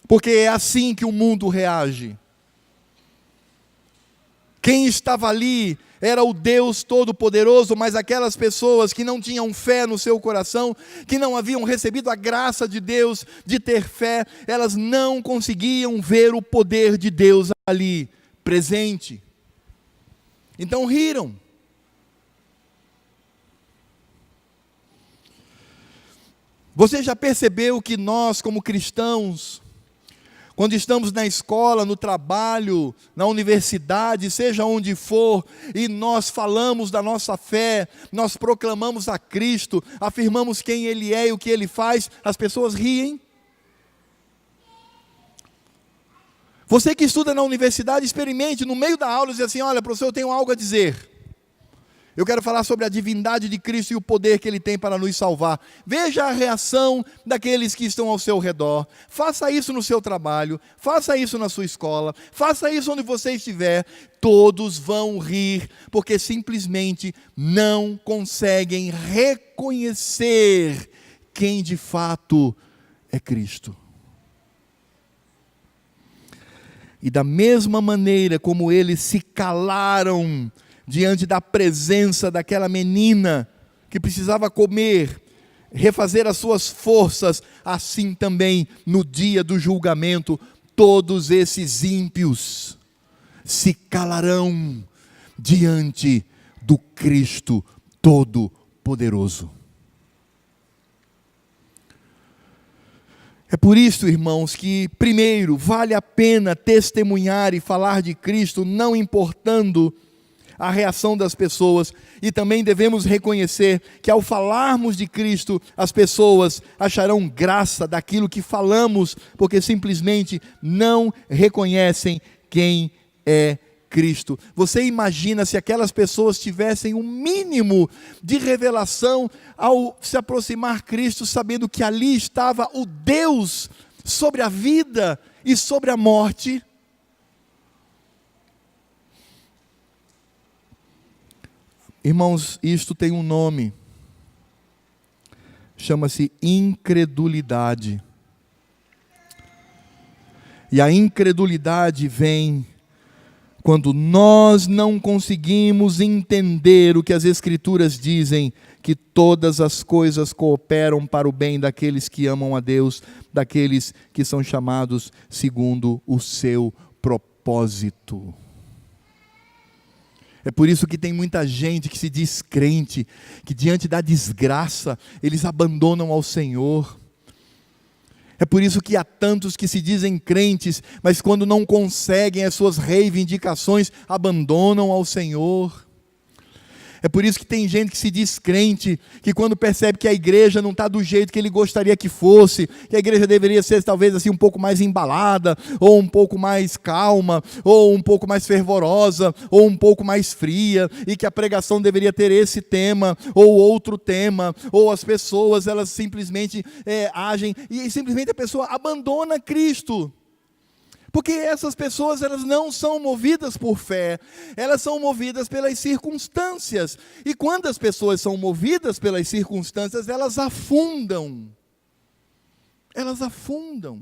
Porque é assim que o mundo reage. Quem estava ali era o Deus Todo-Poderoso, mas aquelas pessoas que não tinham fé no seu coração, que não haviam recebido a graça de Deus de ter fé, elas não conseguiam ver o poder de Deus ali, presente. Então riram. Você já percebeu que nós, como cristãos, quando estamos na escola, no trabalho, na universidade, seja onde for, e nós falamos da nossa fé, nós proclamamos a Cristo, afirmamos quem Ele é e o que Ele faz, as pessoas riem? Você que estuda na universidade, experimente, no meio da aula, dizer assim, olha, professor, eu tenho algo a dizer. Eu quero falar sobre a divindade de Cristo e o poder que Ele tem para nos salvar. Veja a reação daqueles que estão ao seu redor. Faça isso no seu trabalho, faça isso na sua escola, faça isso onde você estiver. Todos vão rir, porque simplesmente não conseguem reconhecer quem de fato é Cristo. E da mesma maneira como eles se calaram diante da presença daquela menina que precisava comer, refazer as suas forças, assim também no dia do julgamento, todos esses ímpios se calarão diante do Cristo Todo-Poderoso. É por isso, irmãos, que primeiro vale a pena testemunhar e falar de Cristo, não importando a reação das pessoas, e também devemos reconhecer que ao falarmos de Cristo, as pessoas acharão graça daquilo que falamos, porque simplesmente não reconhecem quem é Cristo. Você imagina se aquelas pessoas tivessem um mínimo de revelação ao se aproximar Cristo, sabendo que ali estava o Deus sobre a vida e sobre a morte? Irmãos, isto tem um nome, chama-se incredulidade. E a incredulidade vem quando nós não conseguimos entender o que as Escrituras dizem, que todas as coisas cooperam para o bem daqueles que amam a Deus, daqueles que são chamados segundo o seu propósito. É por isso que tem muita gente que se diz crente, que diante da desgraça, eles abandonam ao Senhor. É por isso que há tantos que se dizem crentes, mas quando não conseguem as suas reivindicações, abandonam ao Senhor. É por isso que tem gente que se diz crente, que quando percebe que a igreja não está do jeito que ele gostaria que fosse, que a igreja deveria ser talvez assim um pouco mais embalada, ou um pouco mais calma, ou um pouco mais fervorosa, ou um pouco mais fria, e que a pregação deveria ter esse tema, ou outro tema, ou as pessoas elas simplesmente agem, e simplesmente a pessoa abandona Cristo. Porque essas pessoas elas não são movidas por fé, elas são movidas pelas circunstâncias. E quando as pessoas são movidas pelas circunstâncias, elas afundam. Elas afundam.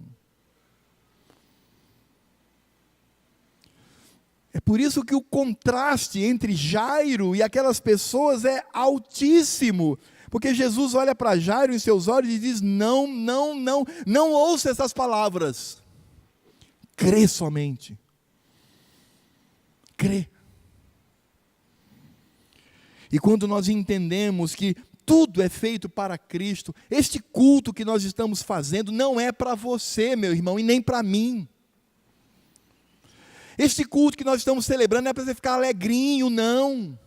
É por isso que o contraste entre Jairo e aquelas pessoas é altíssimo. Porque Jesus olha para Jairo em seus olhos e diz, não ouça essas palavras. Crê somente. Crê. E quando nós entendemos que tudo é feito para Cristo, este culto que nós estamos fazendo não é para você, meu irmão, e nem para mim. Este culto que nós estamos celebrando não é para você ficar alegrinho, não.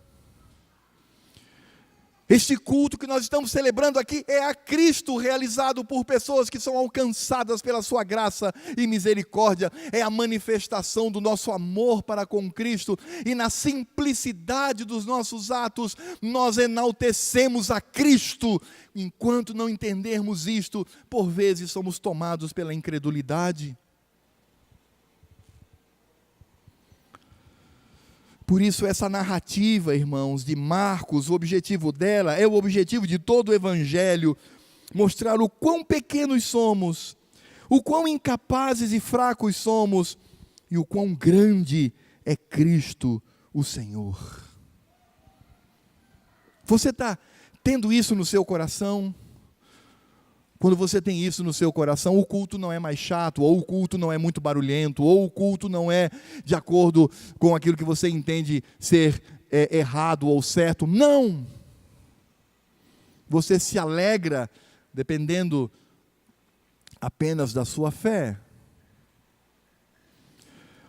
Este culto que nós estamos celebrando aqui é a Cristo realizado por pessoas que são alcançadas pela sua graça e misericórdia. É a manifestação do nosso amor para com Cristo, e na simplicidade dos nossos atos nós enaltecemos a Cristo. Enquanto não entendermos isto, por vezes somos tomados pela incredulidade. Por isso essa narrativa, irmãos, de Marcos, o objetivo dela é o objetivo de todo o Evangelho, mostrar o quão pequenos somos, o quão incapazes e fracos somos, e o quão grande é Cristo, o Senhor. Você está tendo isso no seu coração? Quando você tem isso no seu coração, o culto não é mais chato, ou o culto não é muito barulhento, ou o culto não é de acordo com aquilo que você entende ser errado ou certo. Não! Você se alegra dependendo apenas da sua fé.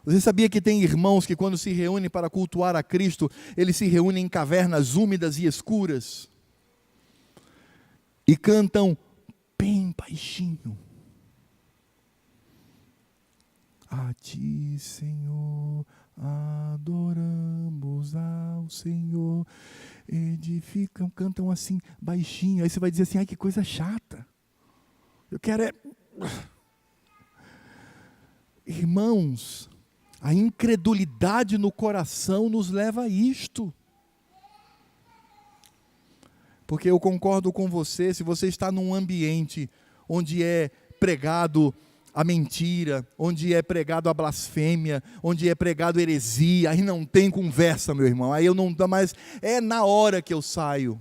Você sabia que tem irmãos que quando se reúnem para cultuar a Cristo, eles se reúnem em cavernas úmidas e escuras e cantam bem baixinho: a ti, Senhor, adoramos ao Senhor. Edificam, cantam assim baixinho. Aí você vai dizer assim: ai, que coisa chata. Eu quero é... Irmãos, a incredulidade no coração nos leva a isto. Porque eu concordo com você, se você está num ambiente onde é pregado a mentira, onde é pregado a blasfêmia, onde é pregado heresia, aí não tem conversa, meu irmão, aí eu não dá mais, é na hora que eu saio.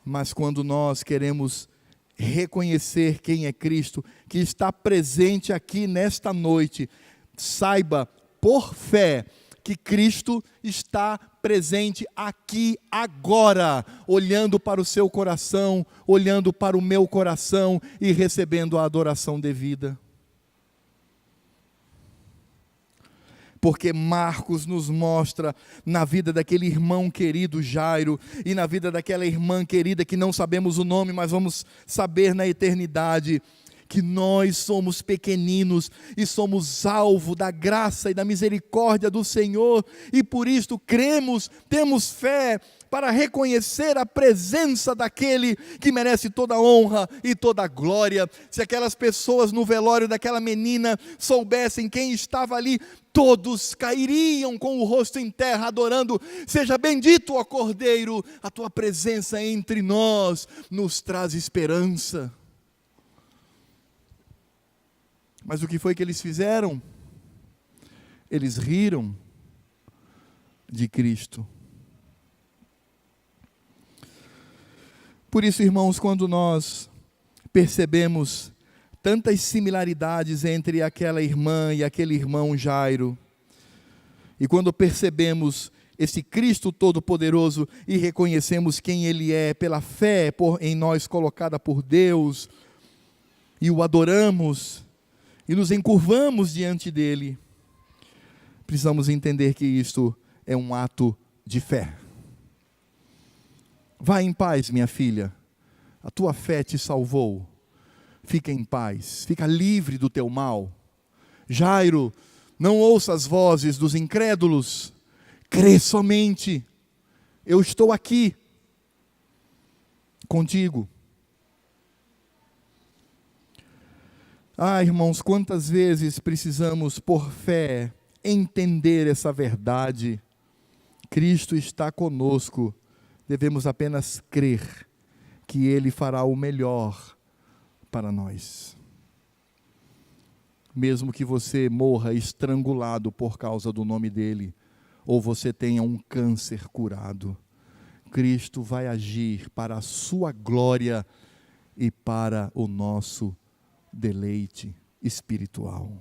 Mas quando nós queremos reconhecer quem é Cristo, que está presente aqui nesta noite, saiba por fé que Cristo está presente aqui agora, olhando para o seu coração, olhando para o meu coração e recebendo a adoração devida. Porque Marcos nos mostra na vida daquele irmão querido Jairo e na vida daquela irmã querida que não sabemos o nome, mas vamos saber na eternidade, que nós somos pequeninos e somos alvo da graça e da misericórdia do Senhor, e por isto cremos, temos fé para reconhecer a presença daquele que merece toda a honra e toda a glória. Se aquelas pessoas no velório daquela menina soubessem quem estava ali, todos cairiam com o rosto em terra adorando: seja bendito, ó Cordeiro, a tua presença entre nós nos traz esperança. Mas o que foi que eles fizeram? Eles riram de Cristo. Por isso, irmãos, quando nós percebemos tantas similaridades entre aquela irmã e aquele irmão Jairo, e quando percebemos esse Cristo Todo-Poderoso e reconhecemos quem Ele é pela fé em nós colocada por Deus, e o adoramos, e nos encurvamos diante dele, precisamos entender que isto é um ato de fé. Vá em paz, minha filha, a tua fé te salvou. Fica em paz, fica livre do teu mal. Jairo, não ouça as vozes dos incrédulos, crê somente, eu estou aqui contigo. Ah, irmãos, quantas vezes precisamos, por fé, entender essa verdade. Cristo está conosco, devemos apenas crer que Ele fará o melhor para nós. Mesmo que você morra estrangulado por causa do nome dEle, ou você tenha um câncer curado, Cristo vai agir para a sua glória e para o nosso deleite espiritual.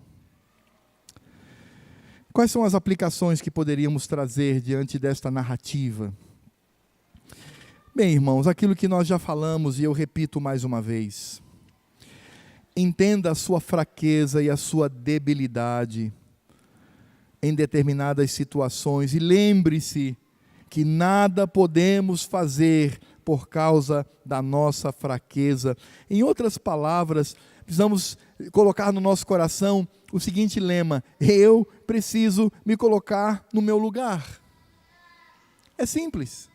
Quais são as aplicações que poderíamos trazer diante desta narrativa? Bem, irmãos, aquilo que nós já falamos e eu repito mais uma vez: entenda a sua fraqueza e a sua debilidade em determinadas situações e lembre-se que nada podemos fazer por causa da nossa fraqueza. Em outras palavras, precisamos colocar no nosso coração o seguinte lema: eu preciso me colocar no meu lugar. É simples.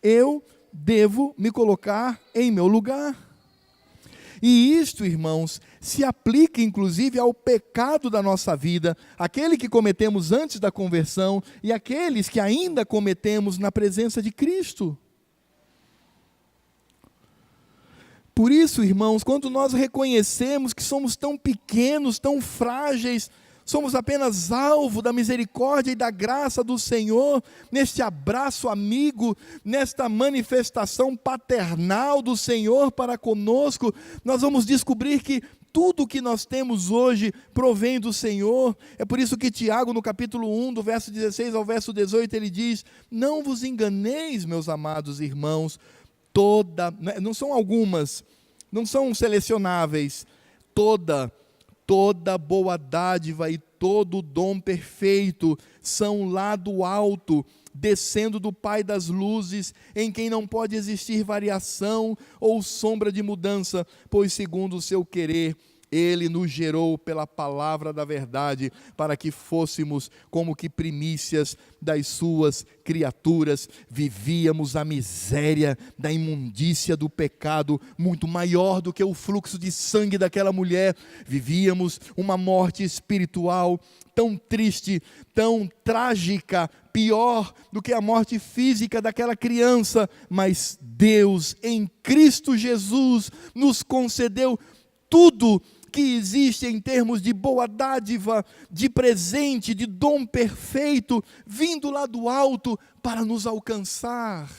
Eu devo me colocar em meu lugar. E isto, irmãos, se aplica inclusive ao pecado da nossa vida, aquele que cometemos antes da conversão e aqueles que ainda cometemos na presença de Cristo. Por isso, irmãos, quando nós reconhecemos que somos tão pequenos, tão frágeis, somos apenas alvo da misericórdia e da graça do Senhor, neste abraço amigo, nesta manifestação paternal do Senhor para conosco, nós vamos descobrir que tudo o que nós temos hoje provém do Senhor. É por isso que Tiago, no capítulo 1, do verso 16 ao verso 18, ele diz: não vos enganeis, meus amados irmãos, não são algumas, não são selecionáveis, toda boa dádiva e todo dom perfeito são lá do alto, descendo do Pai das luzes, em quem não pode existir variação ou sombra de mudança, pois segundo o seu querer, Ele nos gerou pela palavra da verdade, para que fôssemos como que primícias das suas criaturas. Vivíamos a miséria da imundícia do pecado, muito maior do que o fluxo de sangue daquela mulher. Vivíamos uma morte espiritual tão triste, tão trágica, pior do que a morte física daquela criança. Mas Deus, em Cristo Jesus, nos concedeu tudo que existe em termos de boa dádiva, de presente, de dom perfeito, vindo lá do alto para nos alcançar,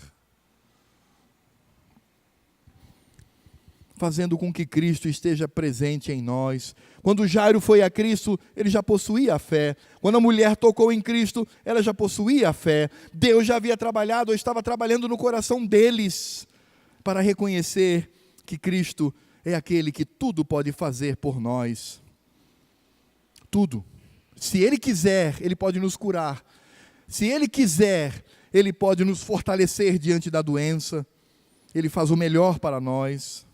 fazendo com que Cristo esteja presente em nós. Quando Jairo foi a Cristo, ele já possuía a fé. Quando a mulher tocou em Cristo, ela já possuía a fé. Deus já havia trabalhado, ou estava trabalhando no coração deles, para reconhecer que Cristo é aquele que tudo pode fazer por nós. Tudo. Se Ele quiser, Ele pode nos curar. Se Ele quiser, Ele pode nos fortalecer diante da doença. Ele faz o melhor para nós.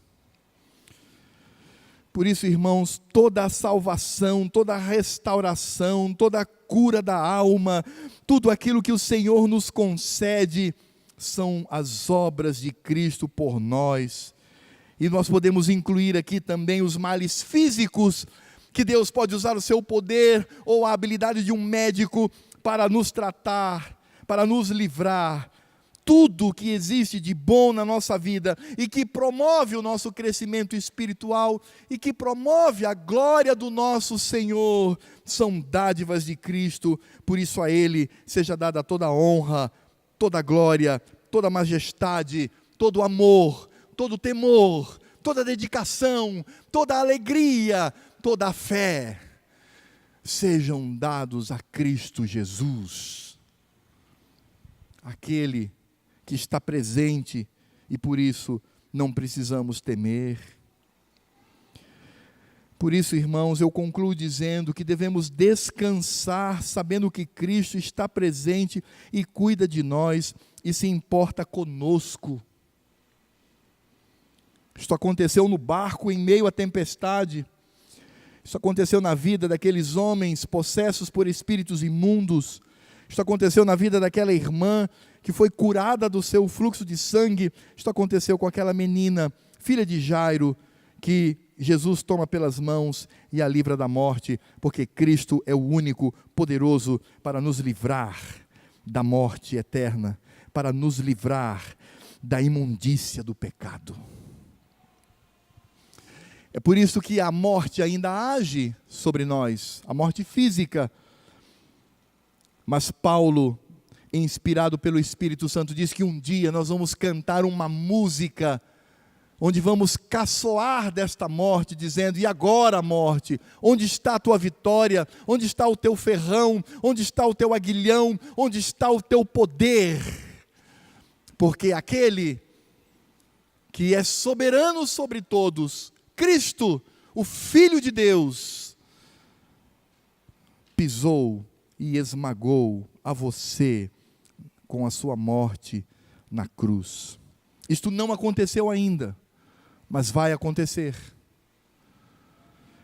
Por isso, irmãos, toda a salvação, toda a restauração, toda a cura da alma, tudo aquilo que o Senhor nos concede, são as obras de Cristo por nós. E nós podemos incluir aqui também os males físicos, que Deus pode usar o seu poder ou a habilidade de um médico para nos tratar, para nos livrar. Tudo que existe de bom na nossa vida e que promove o nosso crescimento espiritual e que promove a glória do nosso Senhor, são dádivas de Cristo. Por isso a Ele seja dada toda a honra, toda a glória, toda a majestade, todo o amor, todo o temor, toda a dedicação, toda a alegria, toda a fé, sejam dados a Cristo Jesus, aquele que está presente e por isso não precisamos temer. Por isso, irmãos, eu concluo dizendo que devemos descansar, sabendo que Cristo está presente e cuida de nós e se importa conosco. Isto aconteceu no barco em meio à tempestade. Isso aconteceu na vida daqueles homens possessos por espíritos imundos. Isso aconteceu na vida daquela irmã que foi curada do seu fluxo de sangue. Isso aconteceu com aquela menina, filha de Jairo, que Jesus toma pelas mãos e a livra da morte, porque Cristo é o único poderoso para nos livrar da morte eterna, para nos livrar da imundícia do pecado. É por isso que a morte ainda age sobre nós, a morte física. Mas Paulo, inspirado pelo Espírito Santo, diz que um dia nós vamos cantar uma música, onde vamos caçoar desta morte, dizendo: e agora, morte, onde está a tua vitória? Onde está o teu ferrão? Onde está o teu aguilhão? Onde está o teu poder? Porque aquele que é soberano sobre todos, Cristo, o Filho de Deus, pisou e esmagou a você com a sua morte na cruz. Isto não aconteceu ainda, mas vai acontecer.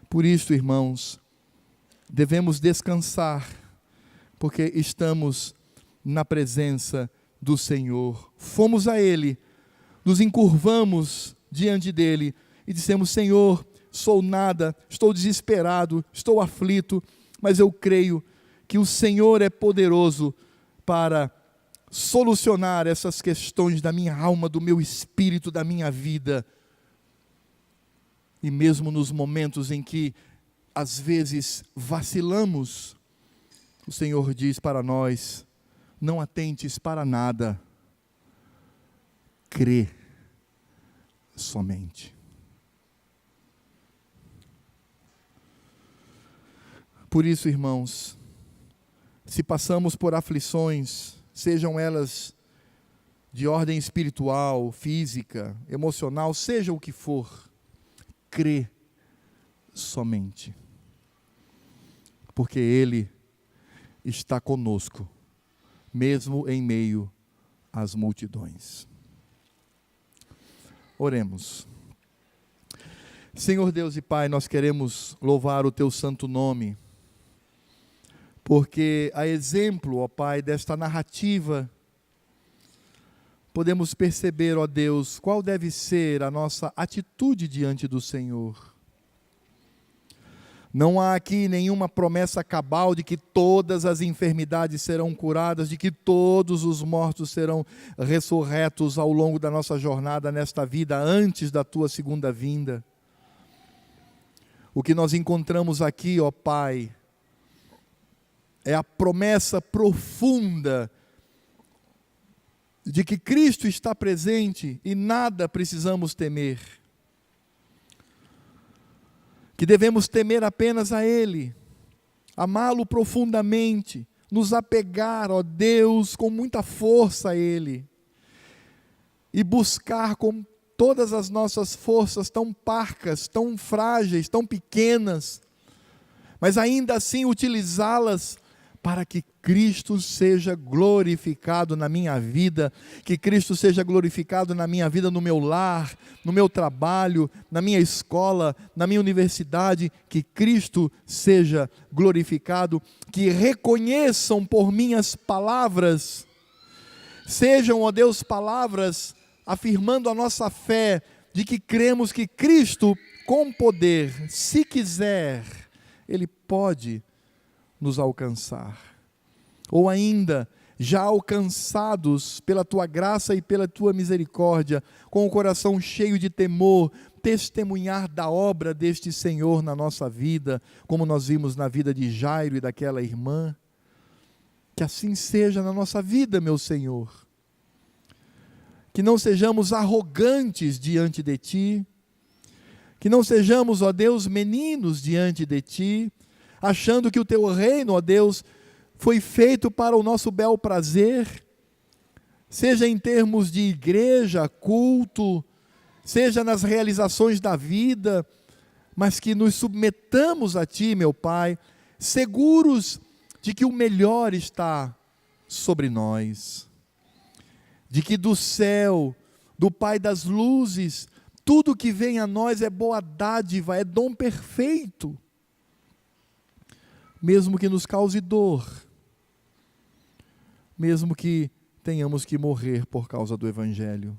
Por isso, irmãos, devemos descansar, porque estamos na presença do Senhor. Fomos a Ele, nos encurvamos diante dEle e dissemos: Senhor, sou nada, estou desesperado, estou aflito, mas eu creio que o Senhor é poderoso para solucionar essas questões da minha alma, do meu espírito, da minha vida. E mesmo nos momentos em que às vezes vacilamos, o Senhor diz para nós: não atentes para nada, crê somente. Por isso, irmãos, se passamos por aflições, sejam elas de ordem espiritual, física, emocional, seja o que for, crê somente, porque Ele está conosco, mesmo em meio às multidões. Oremos. Senhor Deus e Pai, nós queremos louvar o Teu santo nome, porque a exemplo, ó Pai, desta narrativa, podemos perceber, ó Deus, qual deve ser a nossa atitude diante do Senhor. Não há aqui nenhuma promessa cabal de que todas as enfermidades serão curadas, de que todos os mortos serão ressurretos ao longo da nossa jornada nesta vida, antes da Tua segunda vinda. O que nós encontramos aqui, ó Pai, é a promessa profunda de que Cristo está presente e nada precisamos temer. Que devemos temer apenas a Ele, amá-lo profundamente, nos apegar, ó Deus, com muita força a Ele, e buscar com todas as nossas forças tão parcas, tão frágeis, tão pequenas, mas ainda assim utilizá-las para que Cristo seja glorificado na minha vida, que Cristo seja glorificado na minha vida, no meu lar, no meu trabalho, na minha escola, na minha universidade, que Cristo seja glorificado, que reconheçam por minhas palavras, sejam, ó Deus, palavras afirmando a nossa fé, de que cremos que Cristo, com poder, se quiser, Ele pode nos alcançar, ou ainda, já alcançados pela Tua graça e pela Tua misericórdia, com o coração cheio de temor, testemunhar da obra deste Senhor na nossa vida, como nós vimos na vida de Jairo e daquela irmã. Que assim seja na nossa vida, meu Senhor, que não sejamos arrogantes diante de Ti, que não sejamos, ó Deus, meninos diante de Ti, achando que o Teu reino, ó Deus, foi feito para o nosso bel prazer, seja em termos de igreja, culto, seja nas realizações da vida, mas que nos submetamos a Ti, meu Pai, seguros de que o melhor está sobre nós, de que do céu, do Pai das luzes, tudo que vem a nós é boa dádiva, é dom perfeito, mesmo que nos cause dor, mesmo que tenhamos que morrer por causa do Evangelho.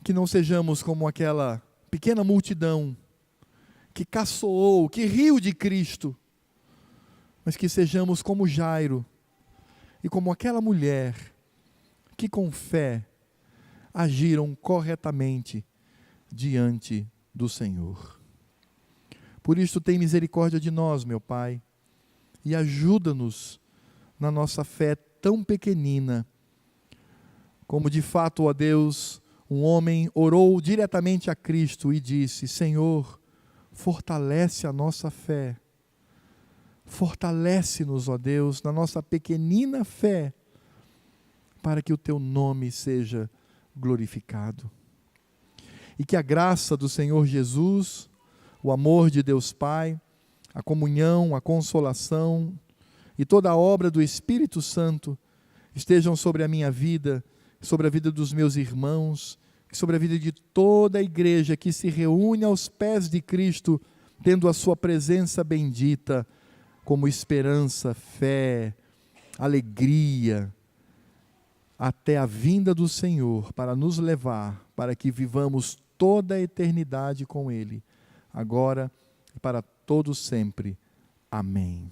Que não sejamos como aquela pequena multidão que caçoou, que riu de Cristo, mas que sejamos como Jairo e como aquela mulher que com fé agiram corretamente diante do Senhor. Por isso, tem misericórdia de nós, meu Pai, e ajuda-nos na nossa fé tão pequenina, como de fato, ó Deus, um homem orou diretamente a Cristo e disse: Senhor, fortalece a nossa fé, fortalece-nos, ó Deus, na nossa pequenina fé, para que o Teu nome seja glorificado. E que a graça do Senhor Jesus, o amor de Deus Pai, a comunhão, a consolação e toda a obra do Espírito Santo estejam sobre a minha vida, sobre a vida dos meus irmãos, sobre a vida de toda a igreja que se reúne aos pés de Cristo, tendo a sua presença bendita como esperança, fé, alegria, até a vinda do Senhor, para nos levar, para que vivamos toda a eternidade com Ele, agora e para todo sempre. Amém.